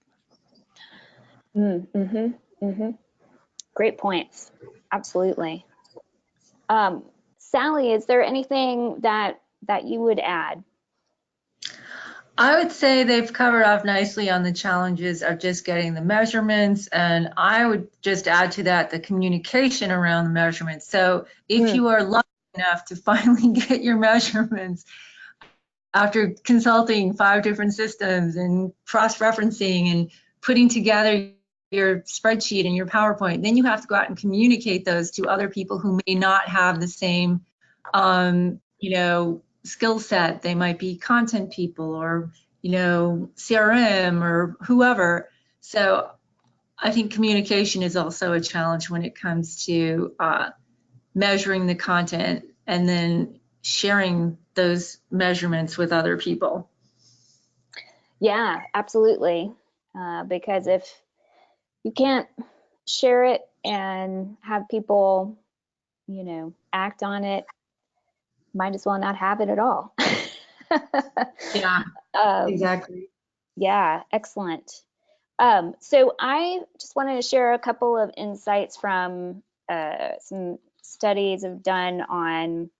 Great points. Absolutely. Sally, is there anything that you would add? I would say they've covered off nicely on the challenges of just getting the measurements, and I would just add to that the communication around the measurements. So if you are lucky enough to finally get your measurements after consulting 5 different systems and cross-referencing and putting together your spreadsheet and your PowerPoint, then you have to go out and communicate those to other people who may not have the same, skill set. They might be content people or, CRM or whoever. So I think communication is also a challenge when it comes to measuring the content and then sharing those measurements with other people. Yeah, absolutely. Because if you can't share it and have people, act on it, might as well not have it at all. Yeah, exactly. Yeah, excellent. So I just wanted to share a couple of insights from some studies I've done on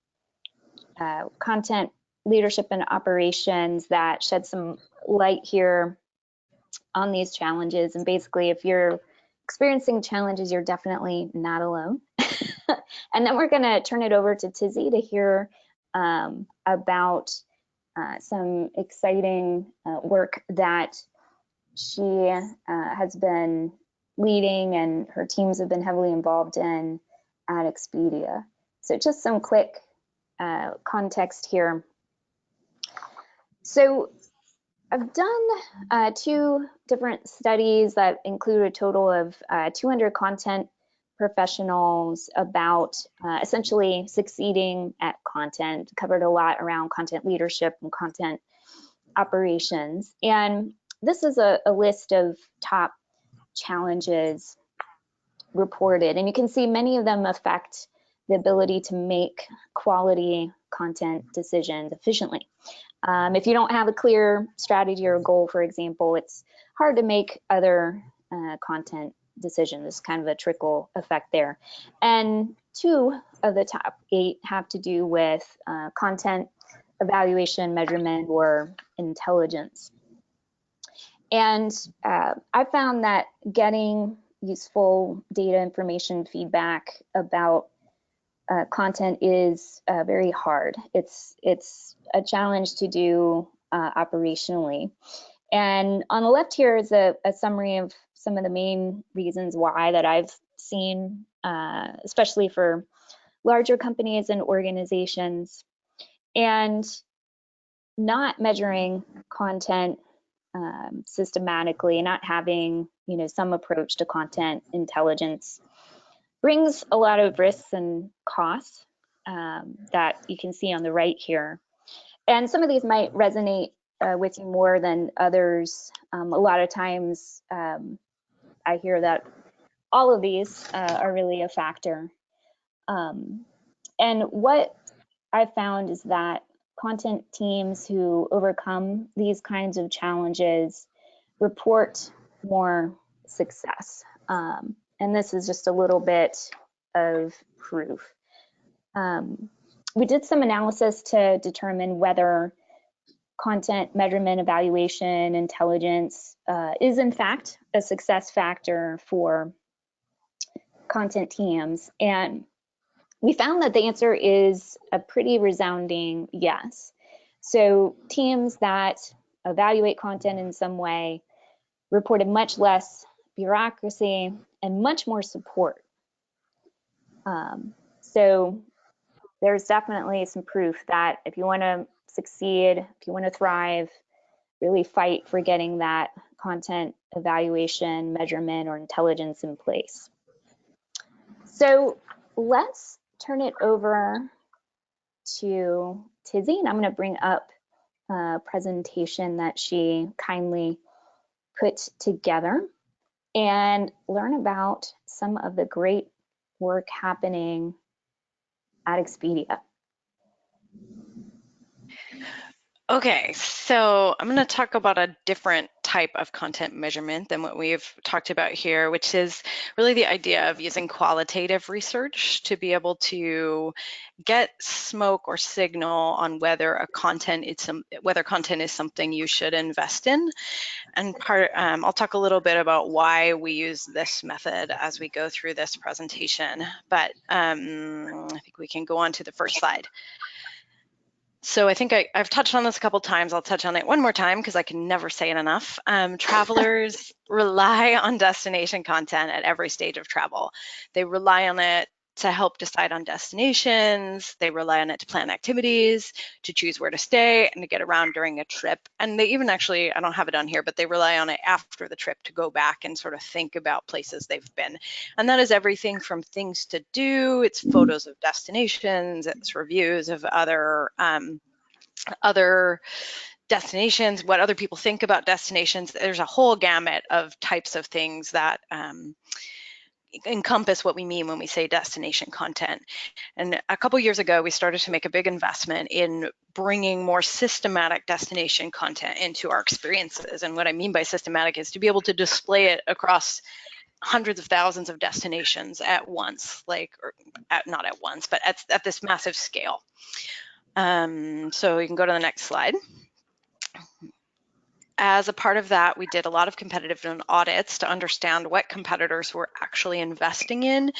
content leadership and operations that shed some light here on these challenges. And basically, if you're experiencing challenges, you're definitely not alone. And then we're going to turn it over to Tizzy to hear about some exciting work that she has been leading and her teams have been heavily involved in at Expedia. So just some quick context here. So I've done 2 different studies that include a total of 200 content professionals about essentially succeeding at content. Covered a lot around content leadership and content operations. And this is a list of top challenges reported. And you can see many of them affect the ability to make quality content decisions efficiently. If you don't have a clear strategy or goal, for example, it's hard to make other content decisions. It's kind of a trickle effect there. And 2 of the top 8 have to do with content evaluation, measurement, or intelligence. And I found that getting useful data, information, feedback about content is very hard. It's a challenge to do operationally. And on the left here is a summary of some of the main reasons why that I've seen, especially for larger companies and organizations. And not measuring content systematically, not having some approach to content intelligence brings a lot of risks and costs that you can see on the right here. And some of these might resonate with you more than others. A lot of times I hear that all of these are really a factor. And what I found is that content teams who overcome these kinds of challenges report more success. And this is just a little bit of proof. We did some analysis to determine whether content measurement, evaluation, intelligence is in fact a success factor for content teams. And we found that the answer is a pretty resounding yes. So teams that evaluate content in some way reported much less bureaucracy and much more support. So there's definitely some proof that if you want to succeed, if you want to thrive, really fight for getting that content evaluation, measurement, or intelligence in place. So let's turn it over to Tizzy, and I'm going to bring up a presentation that she kindly put together and learn about some of the great work happening at Expedia. Okay, so I'm going to talk about a different type of content measurement than what we've talked about here, which is really the idea of using qualitative research to be able to get smoke or signal on whether content is something you should invest in. And I'll talk a little bit about why we use this method as we go through this presentation. But I think we can go on to the first slide. So I think I've touched on this a couple times. I'll touch on it one more time because I can never say it enough. Travelers rely on destination content at every stage of travel. They rely on it to help decide on destinations. They rely on it to plan activities, to choose where to stay, and to get around during a trip. And they even actually, I don't have it on here, but they rely on it after the trip to go back and sort of think about places they've been. And that is everything from things to do, it's photos of destinations, it's reviews of other destinations, what other people think about destinations. There's a whole gamut of types of things that encompass what we mean when we say destination content. And a couple years ago, we started to make a big investment in bringing more systematic destination content into our experiences. And what I mean by systematic is to be able to display it across hundreds of thousands of destinations at once, not at once, but at this massive scale. So you can go to the next slide. As a part of that, we did a lot of competitive audits to understand what competitors were actually investing in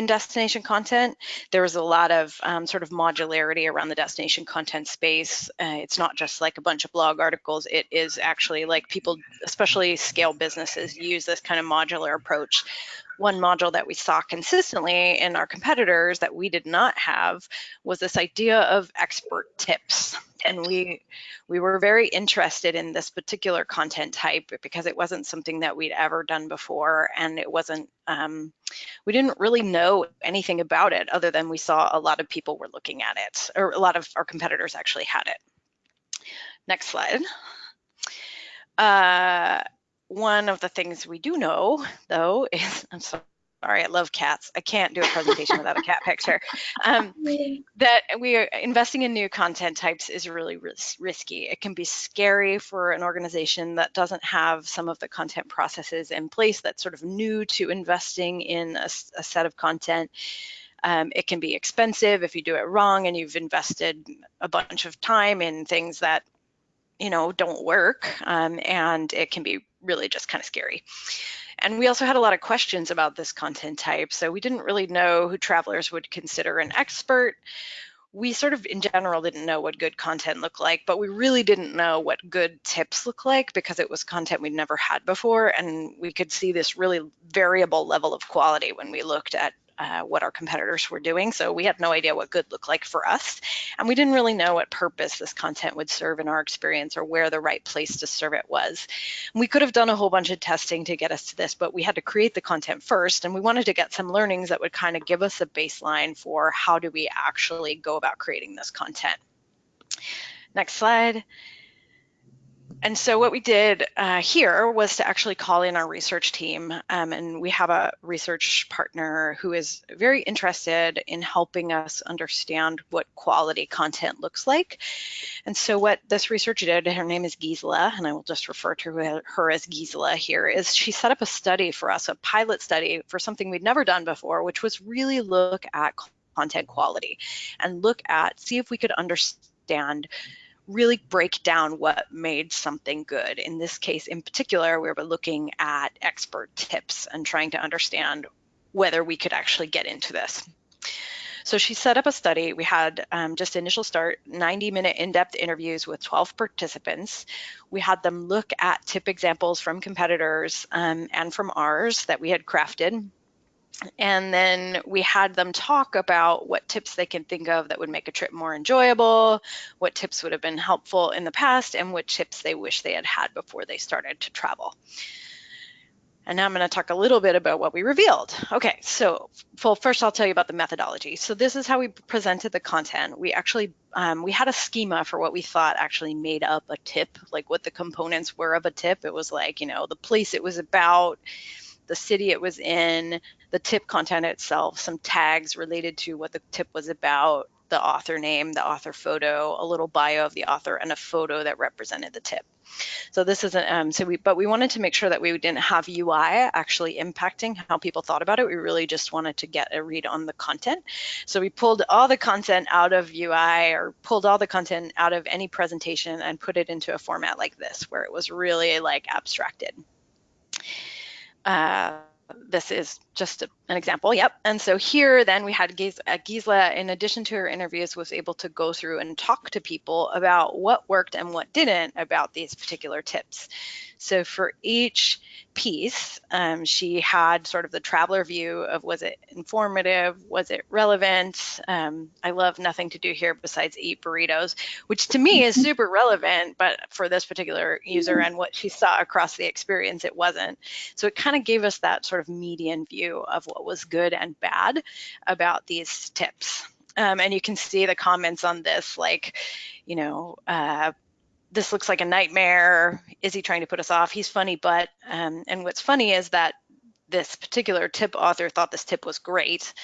destination content. There was a lot of sort of modularity around the destination content space. It's not just like a bunch of blog articles. It is actually like people, especially scale businesses, use this kind of modular approach. One module that we saw consistently in our competitors that we did not have was this idea of expert tips. And we were very interested in this particular content type because it wasn't something that we'd ever done before, and it wasn't, we didn't really know anything about it other than we saw a lot of people were looking at it, or a lot of our competitors actually had it. Next slide. One of the things we do know, though, is, I'm sorry, I love cats. I can't do a presentation without a cat picture. That we are investing in new content types is really risky. It can be scary for an organization that doesn't have some of the content processes in place, that's sort of new to investing in a set of content. It can be expensive if you do it wrong and you've invested a bunch of time in things that don't work, and it can be really just kind of scary. And we also had a lot of questions about this content type, so we didn't really know who travelers would consider an expert. We sort of, in general, didn't know what good content looked like, but we really didn't know what good tips look like because it was content we'd never had before, and we could see this really variable level of quality when we looked at what our competitors were doing. So we had no idea what good looked like for us, and we didn't really know what purpose this content would serve in our experience or where the right place to serve it was. We could have done a whole bunch of testing to get us to this, but we had to create the content first, and we wanted to get some learnings that would kind of give us a baseline for how do we actually go about creating this content. Next slide. And so what we did here was to actually call in our research team, and we have a research partner who is very interested in helping us understand what quality content looks like. And so what this researcher did, her name is Gisela, and I will just refer to her as Gisela here, is she set up a study for us, a pilot study for something we'd never done before, which was really look at content quality and see if we could understand, really break down what made something good. In this case, in particular, we were looking at expert tips and trying to understand whether we could actually get into this. So she set up a study. We had just initial start, 90-minute in-depth interviews with 12 participants. We had them look at tip examples from competitors and from ours that we had crafted. And then we had them talk about what tips they can think of that would make a trip more enjoyable, what tips would have been helpful in the past, and what tips they wish they had had before they started to travel. And now I'm going to talk a little bit about what we revealed. Okay, so first I'll tell you about the methodology. So this is how we presented the content. We actually, we had a schema for what we thought actually made up a tip, like what the components were of a tip. It was like, the place it was about, the city it was in, the tip content itself, some tags related to what the tip was about, the author name, the author photo, a little bio of the author, and a photo that represented the tip. So this isn't, but we wanted to make sure that we didn't have UI actually impacting how people thought about it. We really just wanted to get a read on the content. So we pulled all the content out of UI, or pulled all the content out of any presentation and put it into a format like this, where it was really like abstracted. This is just an example, yep. And so here then we had Gisela, in addition to her interviews, was able to go through and talk to people about what worked and what didn't about these particular tips. So for each piece, she had sort of the traveler view of, was it informative, was it relevant? I love nothing to do here besides eat burritos, which to me is super relevant, but for this particular user and what she saw across the experience, it wasn't. So it kind of gave us that sort of median view of what was good and bad about these tips. And you can see the comments on this, like, you know, this looks like a nightmare. Is he trying to put us off? He's funny, but, and what's funny is that this particular tip author thought this tip was great,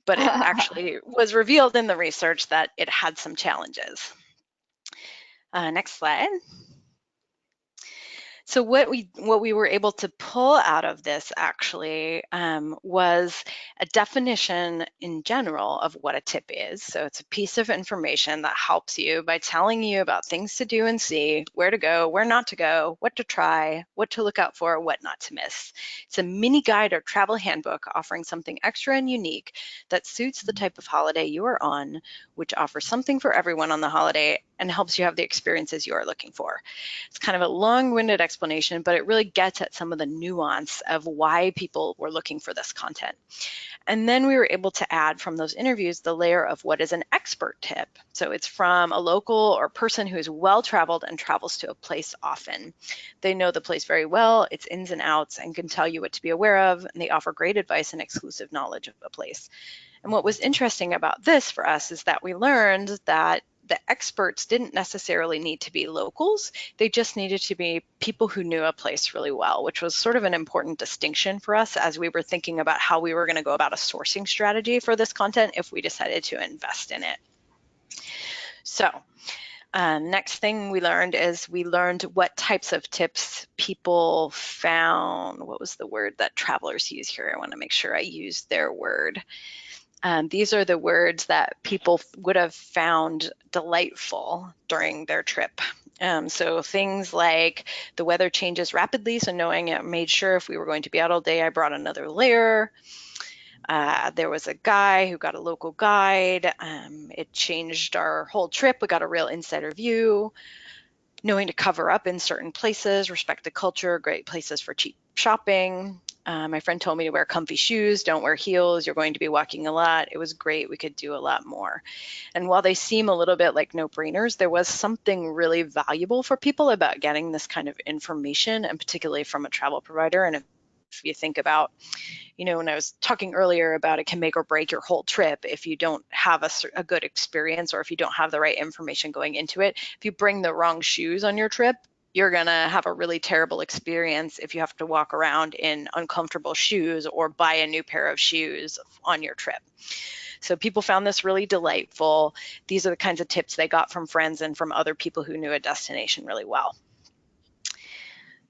but it actually was revealed in the research that it had some challenges. Next slide. So what we were able to pull out of this actually was a definition in general of what a tip is. So it's a piece of information that helps you by telling you about things to do and see, where to go, where not to go, what to try, what to look out for, what not to miss. It's a mini guide or travel handbook offering something extra and unique that suits the type of holiday you are on, which offers something for everyone on the holiday and helps you have the experiences you are looking for. It's kind of a long-winded explanation, but it really gets at some of the nuance of why people were looking for this content. And then we were able to add from those interviews the layer of what is an expert tip. So it's from a local or person who is well-traveled and travels to a place often. They know the place very well, its ins and outs, and can tell you what to be aware of, and they offer great advice and exclusive knowledge of a place. And what was interesting about this for us is that we learned that the experts didn't necessarily need to be locals. They just needed to be people who knew a place really well, which was sort of an important distinction for us as we were thinking about how we were going to go about a sourcing strategy for this content if we decided to invest in it. So next thing we learned is we learned what types of tips people found. What was the word that travelers use here? I want to make sure I use their word. These are the words that people would have found delightful during their trip. So things like the weather changes rapidly, so knowing it made sure if we were going to be out all day, I brought another layer. There was a guy who got a local guide. It changed our whole trip. We got a real insider view. Knowing to cover up in certain places, respect the culture, great places for cheap shopping. My friend told me to wear comfy shoes, don't wear heels, you're going to be walking a lot. It was great, we could do a lot more. And while they seem a little bit like no-brainers, there was something really valuable for people about getting this kind of information, and particularly from a travel provider. And if you think about, you know, when I was talking earlier about it can make or break your whole trip if you don't have a good experience or if you don't have the right information going into it. If you bring the wrong shoes on your trip, you're going to have a really terrible experience if you have to walk around in uncomfortable shoes or buy a new pair of shoes on your trip. So people found this really delightful. These are the kinds of tips they got from friends and from other people who knew a destination really well.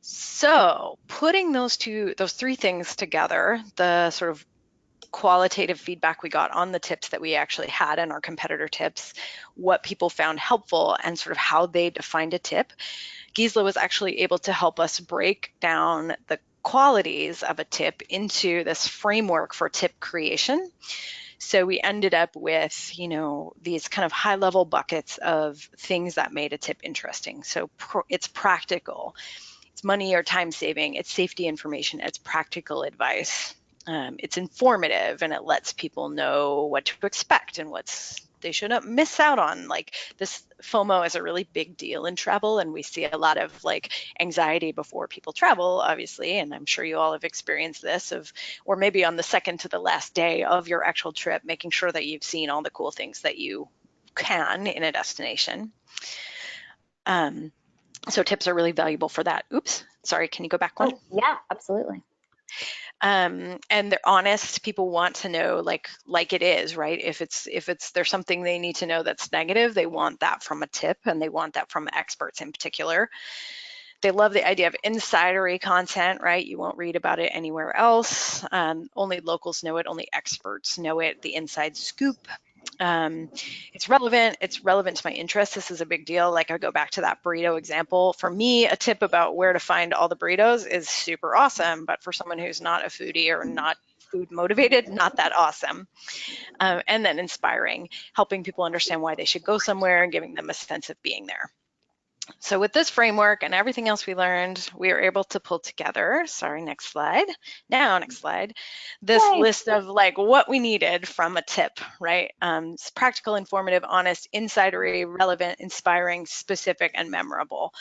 So putting those three things together, the sort of qualitative feedback we got on the tips that we actually had and our competitor tips, what people found helpful, and sort of how they defined a tip, Gisela was actually able to help us break down the qualities of a tip into this framework for tip creation. So we ended up with, you know, these kind of high-level buckets of things that made a tip interesting. So it's practical, it's money or time saving, it's safety information, it's practical advice. It's informative, and it lets people know what to expect and they shouldn't miss out on. Like, this FOMO is a really big deal in travel, and we see a lot of like anxiety before people travel, obviously, and I'm sure you all have experienced this, or maybe on the second to the last day of your actual trip, making sure that you've seen all the cool things that you can in a destination. So tips are really valuable for that. Oops, sorry, can you go back one? Oh, yeah, absolutely. And they're honest. People want to know like it is, right? If there's something they need to know that's negative, they want that from a tip, and they want that from experts in particular. They love the idea of insidery content, right? You won't read about it anywhere else. Only locals know it, only experts know it, the inside scoop. It's relevant to my interests. This is a big deal. Like, I go back to that burrito example. For me, a tip about where to find all the burritos is super awesome, but for someone who's not a foodie or not food motivated, not that awesome. And then inspiring, helping people understand why they should go somewhere and giving them a sense of being there. So with this framework and everything else we learned, we were able to pull together, sorry, next slide, this Yay. list of like what we needed from a tip, right? It's practical, informative, honest, insidery, relevant, inspiring, specific, and memorable.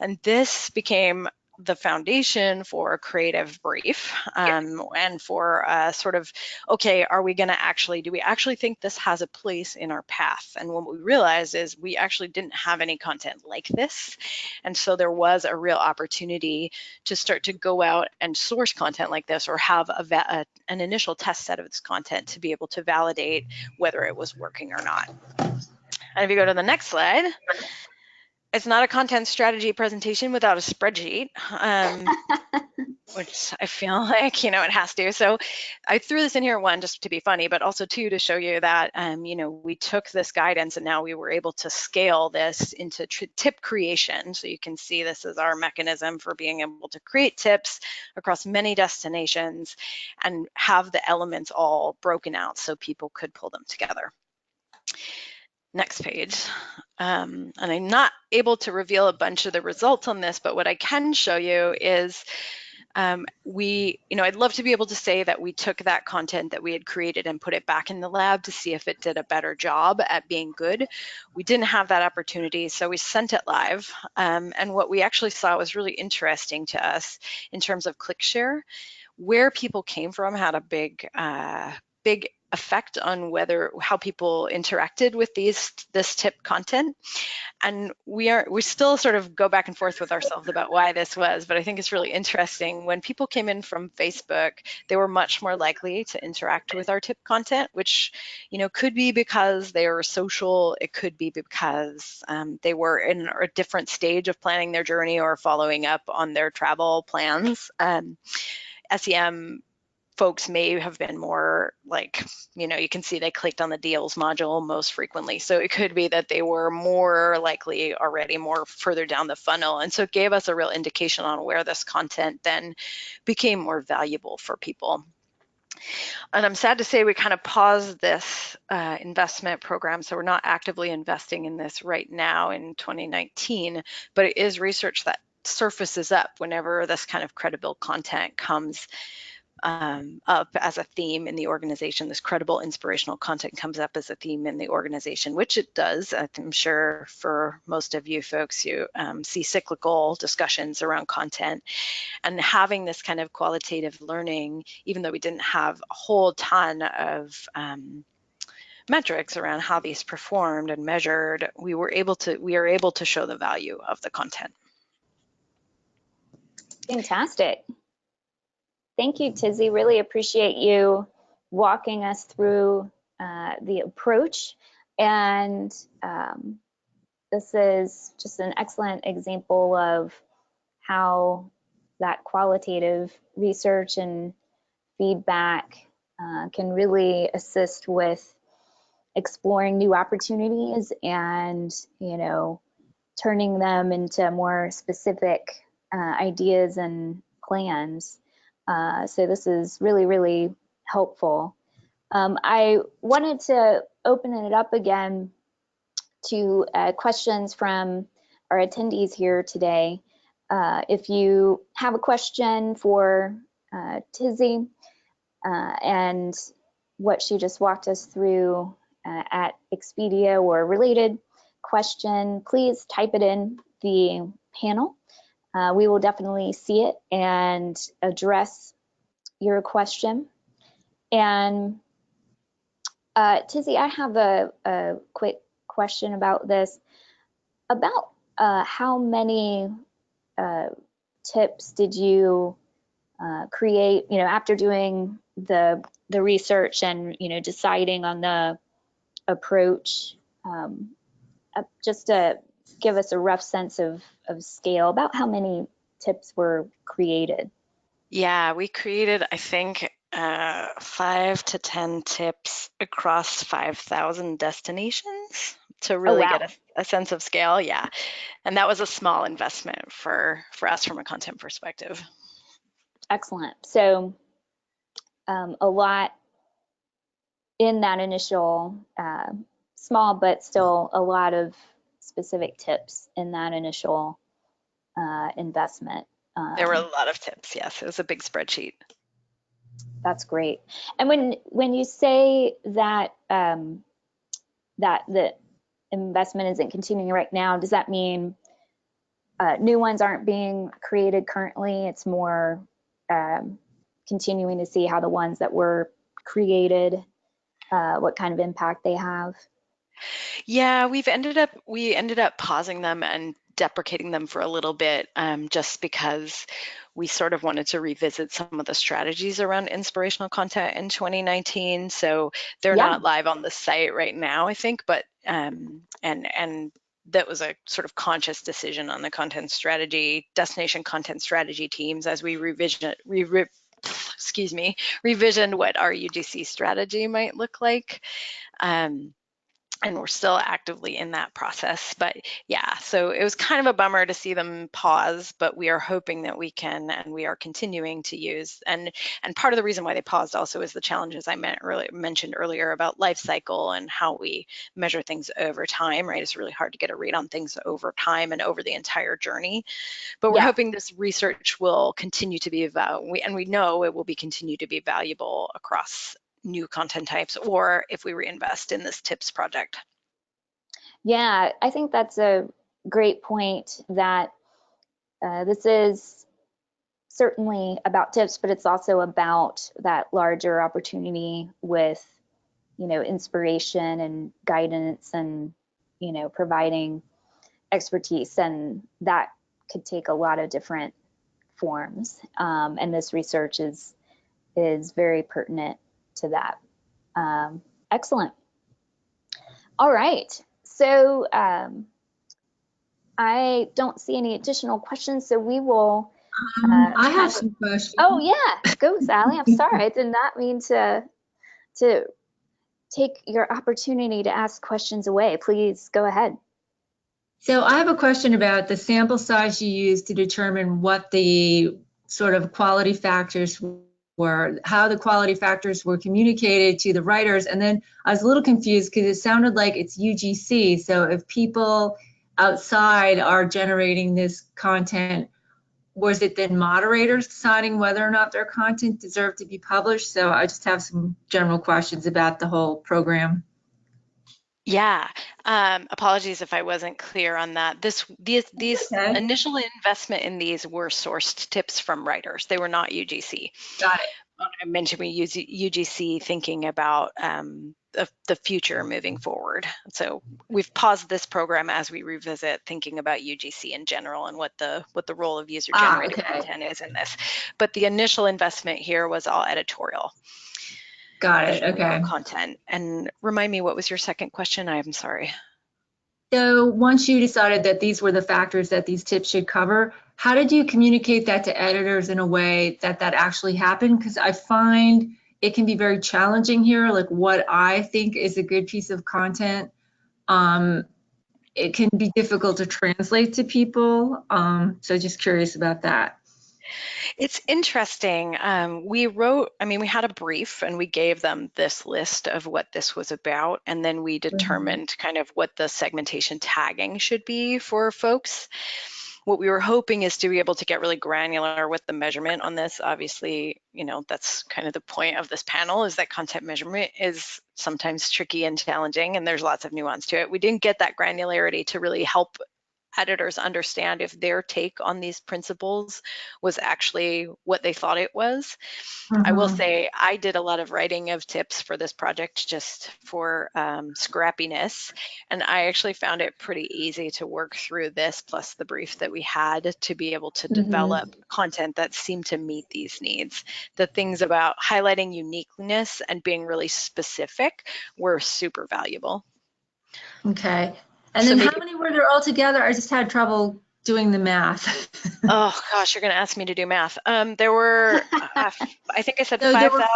And this became the foundation for a creative brief and for sort of, okay, do we actually think this has a place in our path? And what we realized is we actually didn't have any content like this. And so there was a real opportunity to start to go out and source content like this, or have an initial test set of this content to be able to validate whether it was working or not. And if you go to the next slide, it's not a content strategy presentation without a spreadsheet, which I feel like, it has to. So I threw this in here, one, just to be funny, but also two, to show you that, we took this guidance and now we were able to scale this into tip creation. So you can see this is our mechanism for being able to create tips across many destinations and have the elements all broken out so people could pull them together. Next page. And I'm not able to reveal a bunch of the results on this, but what I can show you is I'd love to be able to say that we took that content that we had created and put it back in the lab to see if it did a better job at being good. We didn't have that opportunity, so we sent it live. And what we actually saw was really interesting to us in terms of click share. Where people came from had a big effect on how people interacted with this tip content. And we still sort of go back and forth with ourselves about why this was, but I think it's really interesting. When people came in from Facebook, they were much more likely to interact with our tip content, which, could be because they were social. It could be because they were in a different stage of planning their journey or following up on their travel plans. SEM folks may have been more like, you can see they clicked on the deals module most frequently. So it could be that they were more likely already more further down the funnel. And so it gave us a real indication on where this content then became more valuable for people. And I'm sad to say we kind of paused this investment program. So we're not actively investing in this right now in 2019, but it is research that surfaces up whenever this kind of credible content comes up as a theme in the organization. This credible, inspirational content comes up as a theme in the organization, which it does. I'm sure for most of you folks, you see cyclical discussions around content, and having this kind of qualitative learning, even though we didn't have a whole ton of metrics around how these performed and measured, we are able to show the value of the content. Fantastic. Thank you, Tizzy. Really appreciate you walking us through the approach. And this is just an excellent example of how that qualitative research and feedback can really assist with exploring new opportunities and, turning them into more specific ideas and plans. So this is really, really helpful. I wanted to open it up again to questions from our attendees here today. If you have a question for Tizzy and what she just walked us through at Expedia or related question, please type it in the panel. We will definitely see it and address your question. And Tizzy, I have a quick question about this. About how many tips did you create, after doing the research and, deciding on the approach, just to give us a rough sense of scale, about how many tips were created? Yeah, we created, I think, 5 to 10 tips across 5,000 destinations to really get a sense of scale. Yeah, and that was a small investment for us from a content perspective. Excellent. So a lot in that initial small, but still a lot of specific tips in that initial investment. There were a lot of tips. Yes, it was a big spreadsheet. That's great. And when you say that that the investment isn't continuing right now, does that mean new ones aren't being created currently? It's more continuing to see how the ones that were created, what kind of impact they have? Yeah, we ended up pausing them and deprecating them for a little bit, just because we sort of wanted to revisit some of the strategies around inspirational content in 2019. So they're not live on the site right now, I think, but and that was a sort of conscious decision on the destination content strategy teams as we revisioned what our UGC strategy might look like. And we're still actively in that process. But yeah, so it was kind of a bummer to see them pause, but we are hoping that we can, and we are continuing to use. And part of the reason why they paused also is the challenges I mentioned earlier about life cycle and how we measure things over time, right? It's really hard to get a read on things over time and over the entire journey. But we're hoping this research will continue to be we know it will continue to be valuable across new content types, or if we reinvest in this tips project. Yeah, I think that's a great point, that this is certainly about tips, but it's also about that larger opportunity with, inspiration and guidance and, providing expertise, and that could take a lot of different forms. And this research is very pertinent to that. Excellent. All right. So I don't see any additional questions, so we will. I have some questions. Oh yeah, go Sally. I'm sorry, I did not mean to take your opportunity to ask questions away. Please go ahead. So I have a question about the sample size you used to determine what the sort of quality factors were, how the quality factors were communicated to the writers. And then I was a little confused because it sounded like it's UGC. So if people outside are generating this content, was it then moderators deciding whether or not their content deserved to be published? So I just have some general questions about the whole program. Yeah, apologies if I wasn't clear on that. These initial investment in these were sourced tips from writers. They were not UGC. Got it. I mentioned we use UGC thinking about the future moving forward. So we've paused this program as we revisit thinking about UGC in general and what the role of user-generated content is in this. But the initial investment here was all editorial. Got it. Okay. Content. And remind me, what was your second question? I'm sorry. So once you decided that these were the factors that these tips should cover, how did you communicate that to editors in a way that actually happened? Because I find it can be very challenging here, like what I think is a good piece of content. It can be difficult to translate to people. So just curious about that. It's interesting. We had a brief and we gave them this list of what this was about. And then we determined kind of what the segmentation tagging should be for folks. What we were hoping is to be able to get really granular with the measurement on this. Obviously, that's kind of the point of this panel, is that content measurement is sometimes tricky and challenging, and there's lots of nuance to it. We didn't get that granularity to really help editors understand if their take on these principles was actually what they thought it was. I will say I did a lot of writing of tips for this project just for scrappiness, and I actually found it pretty easy to work through this plus the brief that we had to be able to develop content that seemed to meet these needs. The things about highlighting uniqueness and being really specific were super valuable. Okay. And then how many were there altogether? I just had trouble doing the math. Oh gosh, you're going to ask me to do math. There were, I think I said so 5,000.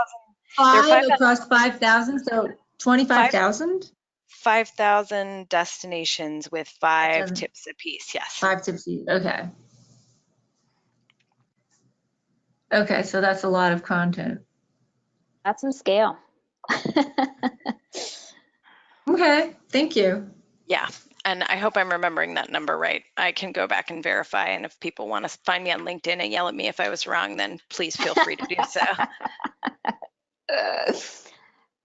Five across 5,000, so 25,000? 5,000 destinations with 5 tips a piece, yes. 5 tips each, okay. Okay, so that's a lot of content. That's some scale. Okay, thank you. Yeah, and I hope I'm remembering that number right. I can go back and verify, and if people want to find me on LinkedIn and yell at me if I was wrong, then please feel free to do so.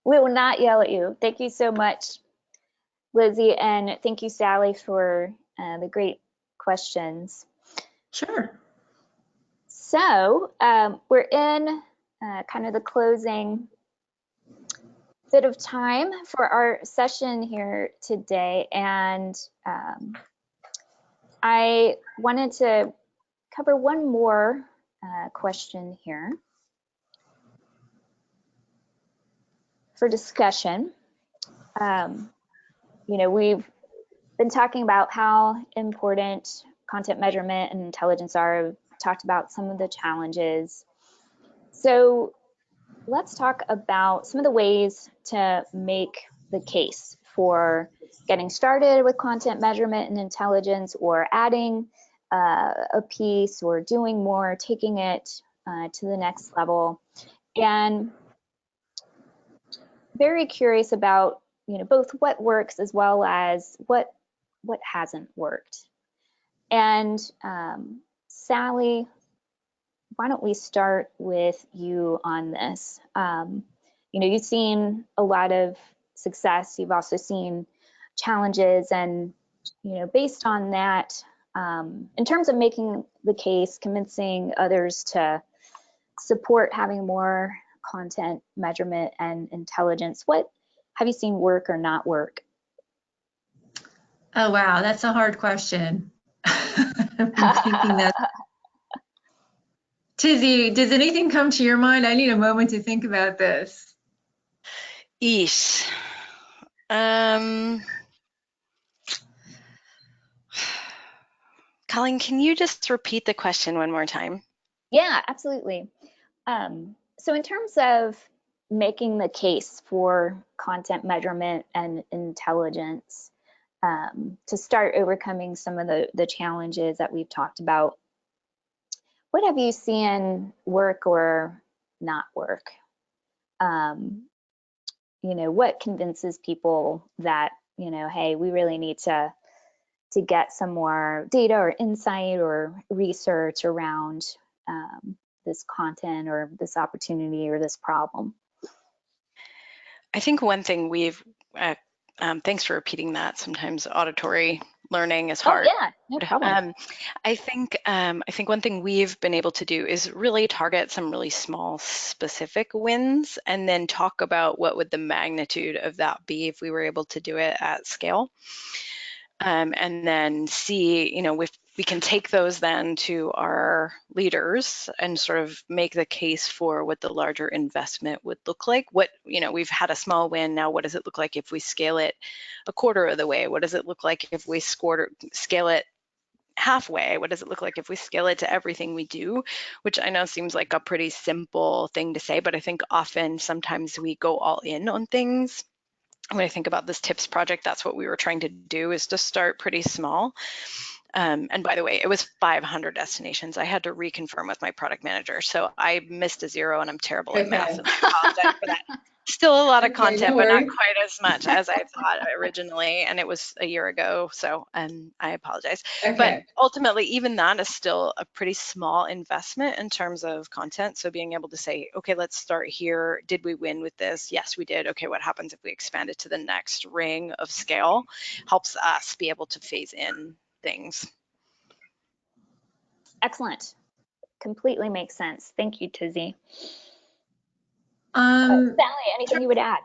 We will not yell at you. Thank you so much, Lizzie, and thank you, Sally, for the great questions. Sure. So we're in kind of the closing bit of time for our session here today, and I wanted to cover one more question here for discussion. We've been talking about how important content measurement and intelligence are. We've talked about some of the challenges. So let's talk about some of the ways to make the case for getting started with content measurement and intelligence, or adding a piece, or doing more, taking it to the next level. And very curious about both what works as well as what hasn't worked. And Sally, why don't we start with you on this? You've seen a lot of success. You've also seen challenges, and based on that, in terms of making the case, convincing others to support having more content measurement and intelligence, what have you seen work or not work? Oh, wow, that's a hard question. I've been thinking that. Tizzy, does anything come to your mind? I need a moment to think about this. Eesh. Colleen, can you just repeat the question one more time? Yeah, absolutely. So in terms of making the case for content measurement and intelligence, to start overcoming some of the challenges that we've talked about, what have you seen work or not work? What convinces people that, hey, we really need to get some more data or insight or research around this content or this opportunity or this problem? I think one thing we've, thanks for repeating that. Sometimes auditory learning is hard. Oh yeah, no problem. I think one thing we've been able to do is really target some really small specific wins, and then talk about what would the magnitude of that be if we were able to do it at scale. And then see, if we can take those then to our leaders and sort of make the case for what the larger investment would look like. We've had a small win. Now, what does it look like if we scale it a quarter of the way? What does it look like if we scale it halfway? What does it look like if we scale it to everything we do? Which I know seems like a pretty simple thing to say, but I think sometimes we go all in on things. When I think about this TIPS project, that's what we were trying to do, is to start pretty small. And by the way, it was 500 destinations. I had to reconfirm with my product manager. So I missed a zero, and I'm terrible at math, and I apologize for that. Still a lot of content, but not quite as much as I thought originally. And it was a year ago, so I apologize. Okay. But ultimately, even that is still a pretty small investment in terms of content. So being able to say, okay, let's start here. Did we win with this? Yes, we did. Okay, what happens if we expand it to the next ring of scale? Helps us be able to phase in things. Excellent. Completely makes sense. Thank you, Tizzy. Sally, anything you would add?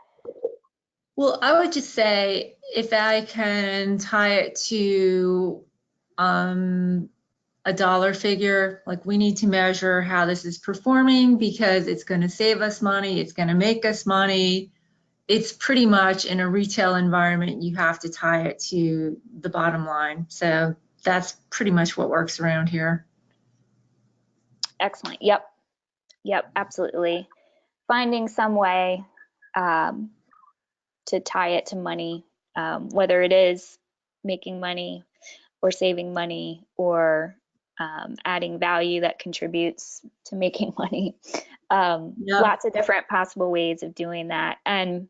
Well, I would just say, if I can tie it to a dollar figure, like, we need to measure how this is performing because it's going to save us money, it's going to make us money. It's pretty much, in a retail environment, you have to tie it to the bottom line. So that's pretty much what works around here. Excellent. Yep, absolutely. Finding some way to tie it to money, whether it is making money or saving money or adding value that contributes to making money. Lots of different possible ways of doing that. And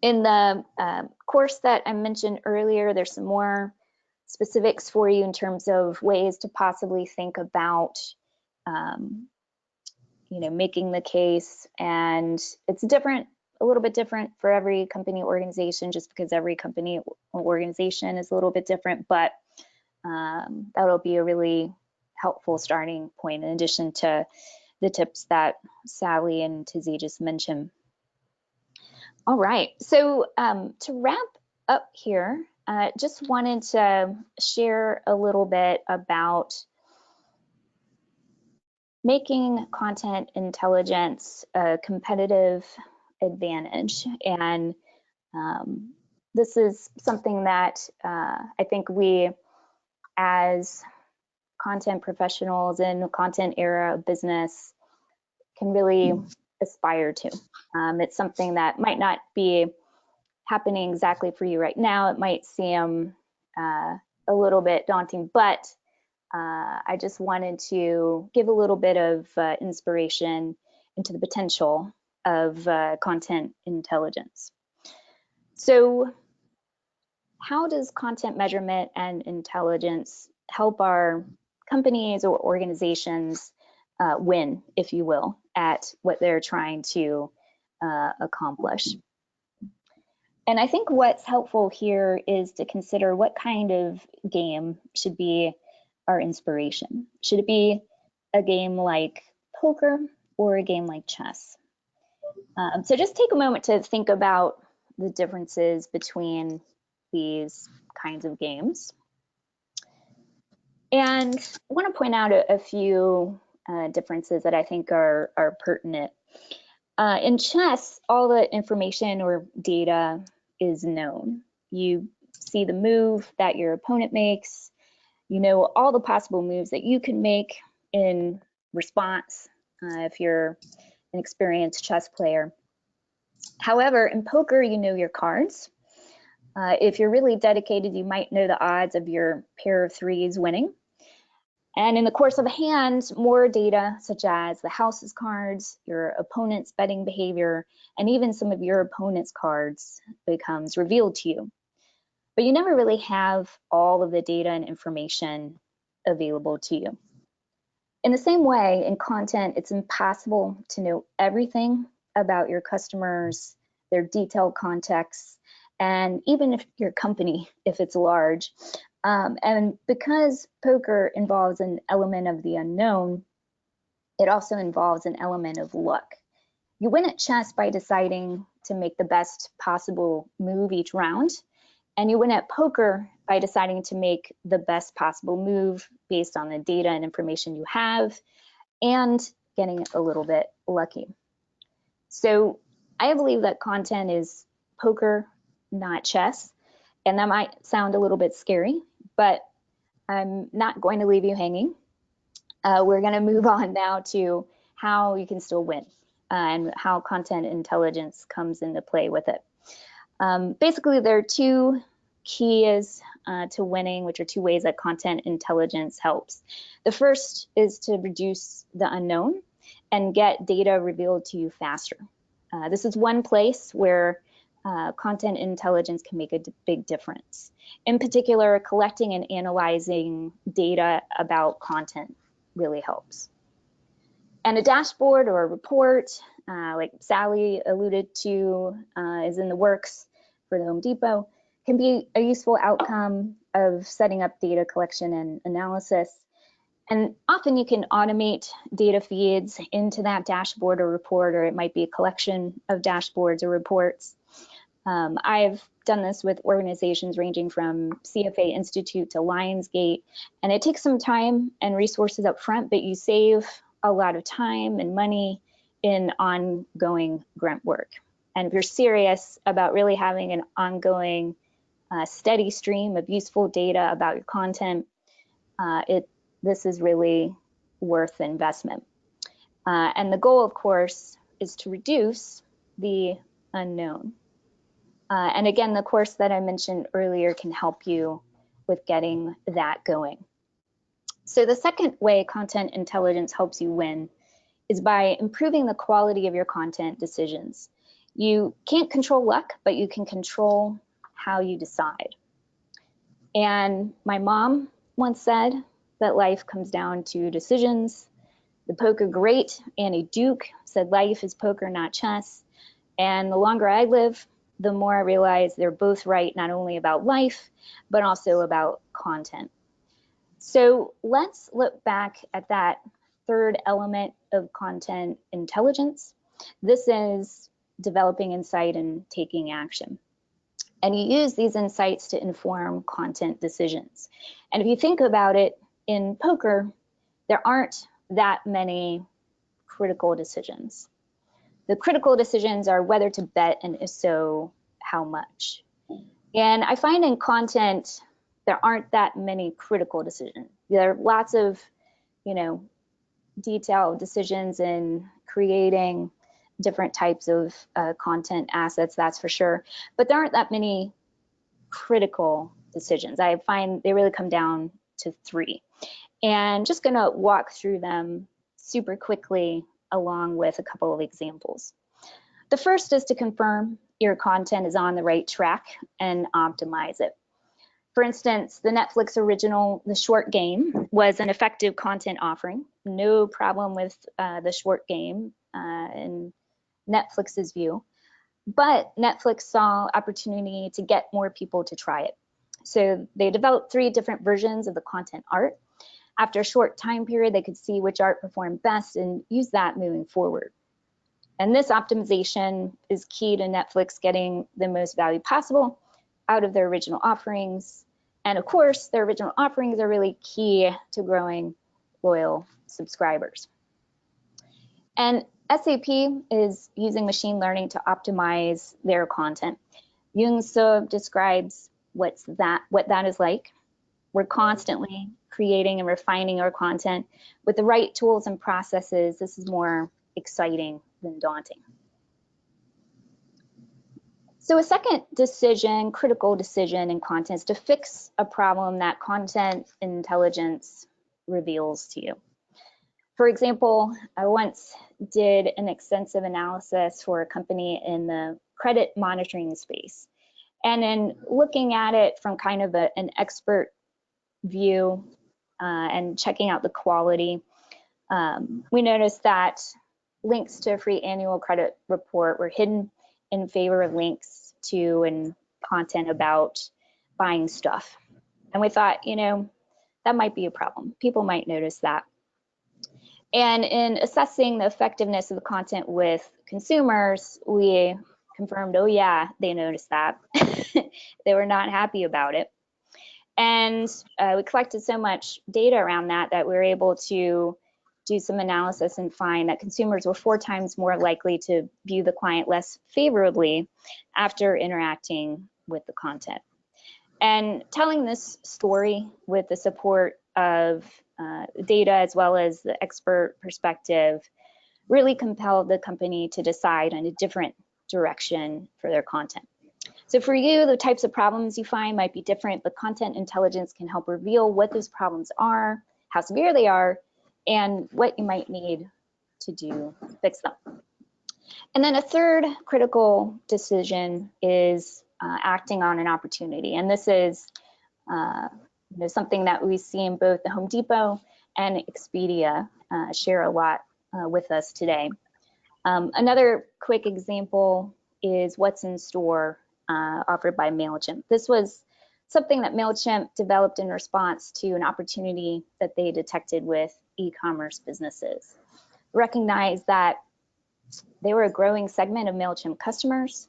in the course that I mentioned earlier, there's some more specifics for you in terms of ways to possibly think about making the case. And it's different, a little bit different for every company organization, just because every company organization is a little bit different, but that'll be a really helpful starting point in addition to the tips that Sally and Tizzy just mentioned. All right, so to wrap up here, just wanted to share a little bit about making content intelligence a competitive advantage. And this is something that I think we, as content professionals in the content era of business, can really aspire to. It's something that might not be happening exactly for you right now. It might seem a little bit daunting, but I just wanted to give a little bit of inspiration into the potential of content intelligence. So how does content measurement and intelligence help our companies or organizations win, if you will, at what they're trying to accomplish? And I think what's helpful here is to consider what kind of game should be our inspiration. Should it be a game like poker or a game like chess? So just take a moment to think about the differences between these kinds of games. And I want to point out a few differences that I think are pertinent. In chess, all the information or data is known. You see the move that your opponent makes. You know all the possible moves that you can make in response if you're an experienced chess player. However, in poker, you know your cards. If you're really dedicated, you might know the odds of your pair of threes winning. And in the course of a hand, more data, such as the house's cards, your opponent's betting behavior, and even some of your opponent's cards becomes revealed to you. But you never really have all of the data and information available to you. In the same way, in content, it's impossible to know everything about your customers, their detailed contexts, and even if your company, if it's large. And because poker involves an element of the unknown, it also involves an element of luck. You win at chess by deciding to make the best possible move each round, and you win at poker by deciding to make the best possible move based on the data and information you have and getting a little bit lucky. So I believe that content is poker, not chess. And that might sound a little bit scary, but I'm not going to leave you hanging. We're going to move on now to how you can still win and how content intelligence comes into play with it. Basically, there are two keys to winning, which are two ways that content intelligence helps. The first is to reduce the unknown and get data revealed to you faster. This is one place where content intelligence can make a big difference. In particular, collecting and analyzing data about content really helps. And a dashboard or a report, like Sally alluded to, is in the works for the Home Depot, can be a useful outcome of setting up data collection and analysis. And often you can automate data feeds into that dashboard or report, or it might be a collection of dashboards or reports. I've done this with organizations ranging from CFA Institute to Lionsgate, and it takes some time and resources up front, but you save a lot of time and money in ongoing grunt work. And if you're serious about really having an ongoing steady stream of useful data about your content, this is really worth the investment. And the goal, of course, is to reduce the unknown. And again, the course that I mentioned earlier can help you with getting that going. So the second way content intelligence helps you win is by improving the quality of your content decisions. You can't control luck, but you can control how you decide. And my mom once said that life comes down to decisions. The poker great, Annie Duke, said life is poker, not chess. And the longer I live, the more I realize they're both right, not only about life, but also about content. So let's look back at that third element of content intelligence. This is developing insight and taking action. And you use these insights to inform content decisions. And if you think about it, in poker, there aren't that many critical decisions. The critical decisions are whether to bet, and if so, how much. And I find in content, there aren't that many critical decisions. There are lots of, detailed decisions in creating different types of content assets, that's for sure. But there aren't that many critical decisions. I find they really come down to 3. And just gonna walk through them super quickly along with a couple of examples. The first is to confirm your content is on the right track and optimize it. For instance, the Netflix original, The Short Game, was an effective content offering. No problem with the short game in Netflix's view. But Netflix saw opportunity to get more people to try it. So they developed 3 different versions of the content art. After a short time period, they could see which art performed best and use that moving forward. And this optimization is key to Netflix getting the most value possible out of their original offerings. And of course, their original offerings are really key to growing loyal subscribers. And SAP is using machine learning to optimize their content. Jung So describes what that is like. We're constantly creating and refining our content with the right tools and processes. This is more exciting than daunting. So a second decision, critical decision in content, is to fix a problem that content intelligence reveals to you. For example, I once did an extensive analysis for a company in the credit monitoring space. And in looking at it from kind of an expert view and checking out the quality, we noticed that links to a free annual credit report were hidden in favor of links to and content about buying stuff. And we thought, that might be a problem. People might notice that. And in assessing the effectiveness of the content with consumers, we confirmed, oh yeah, they noticed that. They were not happy about it. And we collected so much data around that we were able to do some analysis and find that consumers were 4 times more likely to view the client less favorably after interacting with the content. And telling this story with the support of data as well as the expert perspective really compelled the company to decide on a different direction for their content. So for you, the types of problems you find might be different, but content intelligence can help reveal what those problems are, how severe they are, and what you might need to do to fix them. And then a third critical decision is acting on an opportunity. And this is something that we see in both the Home Depot and Expedia share a lot with us today. Another quick example is what's in store offered by MailChimp. This was something that MailChimp developed in response to an opportunity that they detected with e-commerce businesses. Recognized that they were a growing segment of MailChimp customers,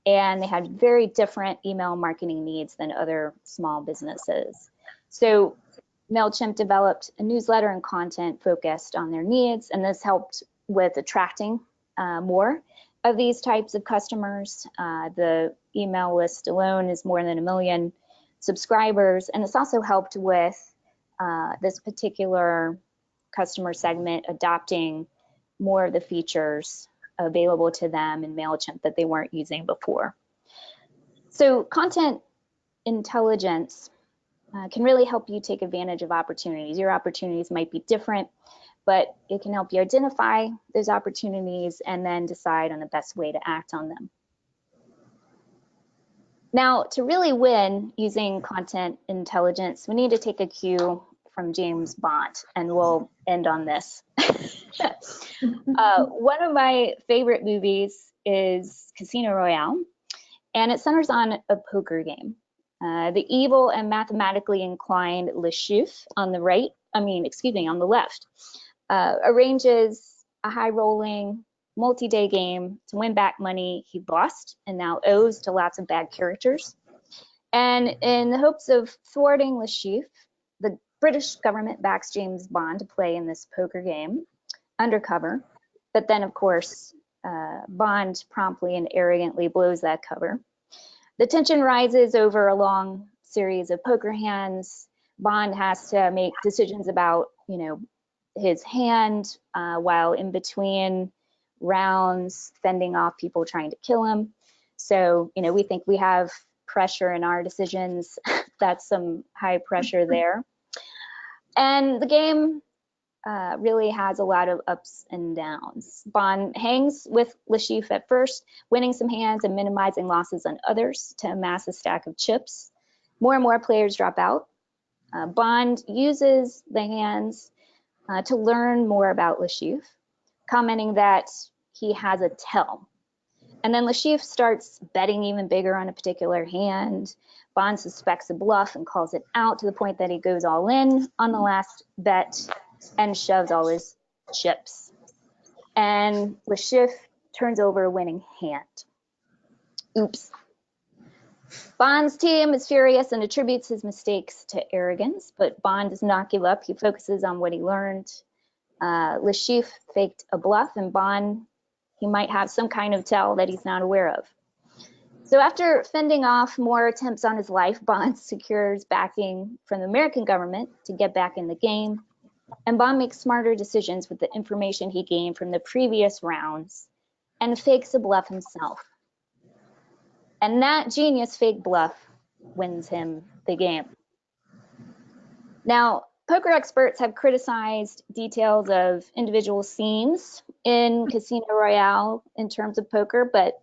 and they had very different email marketing needs than other small businesses. So MailChimp developed a newsletter and content focused on their needs, and this helped with attracting more of these types of customers. The email list alone is more than 1 million subscribers, and it's also helped with this particular customer segment adopting more of the features available to them in MailChimp that they weren't using before. So content intelligence can really help you take advantage of opportunities. Your opportunities might be different, but it can help you identify those opportunities and then decide on the best way to act on them. Now, to really win using content intelligence, we need to take a cue from James Bond, and we'll end on this. One of my favorite movies is Casino Royale, and it centers on a poker game. The evil and mathematically inclined Le Chiffre on the on the left, arranges a high-rolling, multi-day game to win back money he lost and now owes to lots of bad characters. And in the hopes of thwarting Le Chiffre, the British government backs James Bond to play in this poker game undercover. But then, of course, Bond promptly and arrogantly blows that cover. The tension rises over a long series of poker hands. Bond has to make decisions about, his hand while in between rounds, fending off people trying to kill him. So, we think we have pressure in our decisions. That's some high pressure there. And the game really has a lot of ups and downs. Bond hangs with Le Chiffre at first, winning some hands and minimizing losses on others to amass a stack of chips. More and more players drop out. Bond uses the hands to learn more about Le Chiffre, commenting that he has a tell. And then Le Chiffre starts betting even bigger on a particular hand. Bond suspects a bluff and calls it out to the point that he goes all in on the last bet and shoves all his chips. And Le Chiffre turns over a winning hand. Oops. Bond's team is furious and attributes his mistakes to arrogance, but Bond does not give up. He focuses on what he learned. Le Chiffre faked a bluff, and Bond, he might have some kind of tell that he's not aware of. So after fending off more attempts on his life, Bond secures backing from the American government to get back in the game. And Bond makes smarter decisions with the information he gained from the previous rounds and fakes a bluff himself. And that genius fake bluff wins him the game. Now, poker experts have criticized details of individual scenes in Casino Royale in terms of poker, but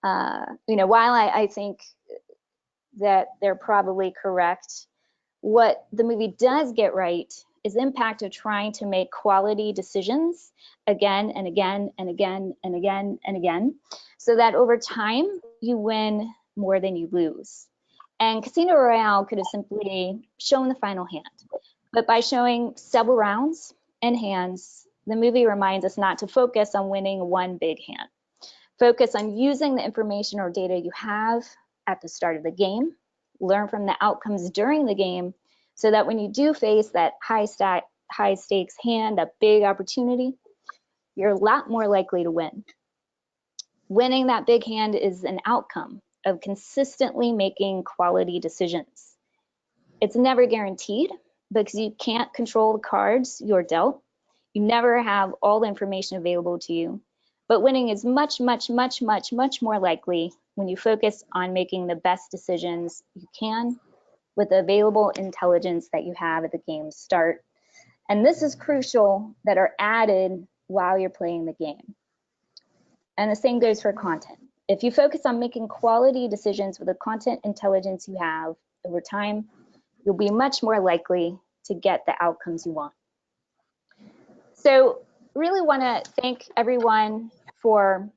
while I think that they're probably correct, what the movie does get right is the impact of trying to make quality decisions again and again and again and again and again, so that over time you win more than you lose. And Casino Royale could have simply shown the final hand, but by showing several rounds and hands, the movie reminds us not to focus on winning one big hand. Focus on using the information or data you have at the start of the game, learn from the outcomes during the game, so that when you do face that high stakes hand, a big opportunity, you're a lot more likely to win. Winning that big hand is an outcome of consistently making quality decisions. It's never guaranteed because you can't control the cards you're dealt. You never have all the information available to you. But winning is much, much, much, much, much more likely when you focus on making the best decisions you can with the available intelligence that you have at the game's start. And this is crucial that are added while you're playing the game. And the same goes for content. If you focus on making quality decisions with the content intelligence you have over time, you'll be much more likely to get the outcomes you want. So really want to thank everyone for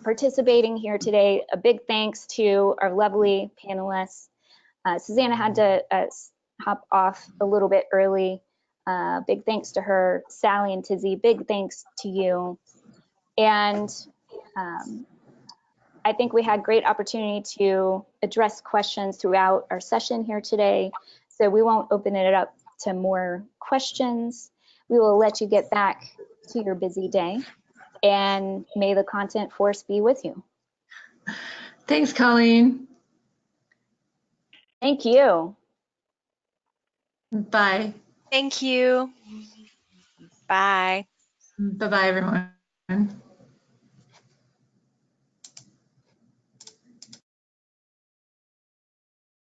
participating here today. A big thanks to our lovely panelists. Susanna had to hop off a little bit early. Big thanks to her. Sally and Tizzy, big thanks to you. And I think we had great opportunity to address questions throughout our session here today. So we won't open it up to more questions. We will let you get back to your busy day, and may the content force be with you. Thanks, Colleen. Thank you. Bye. Thank you. Bye. Bye-bye, everyone.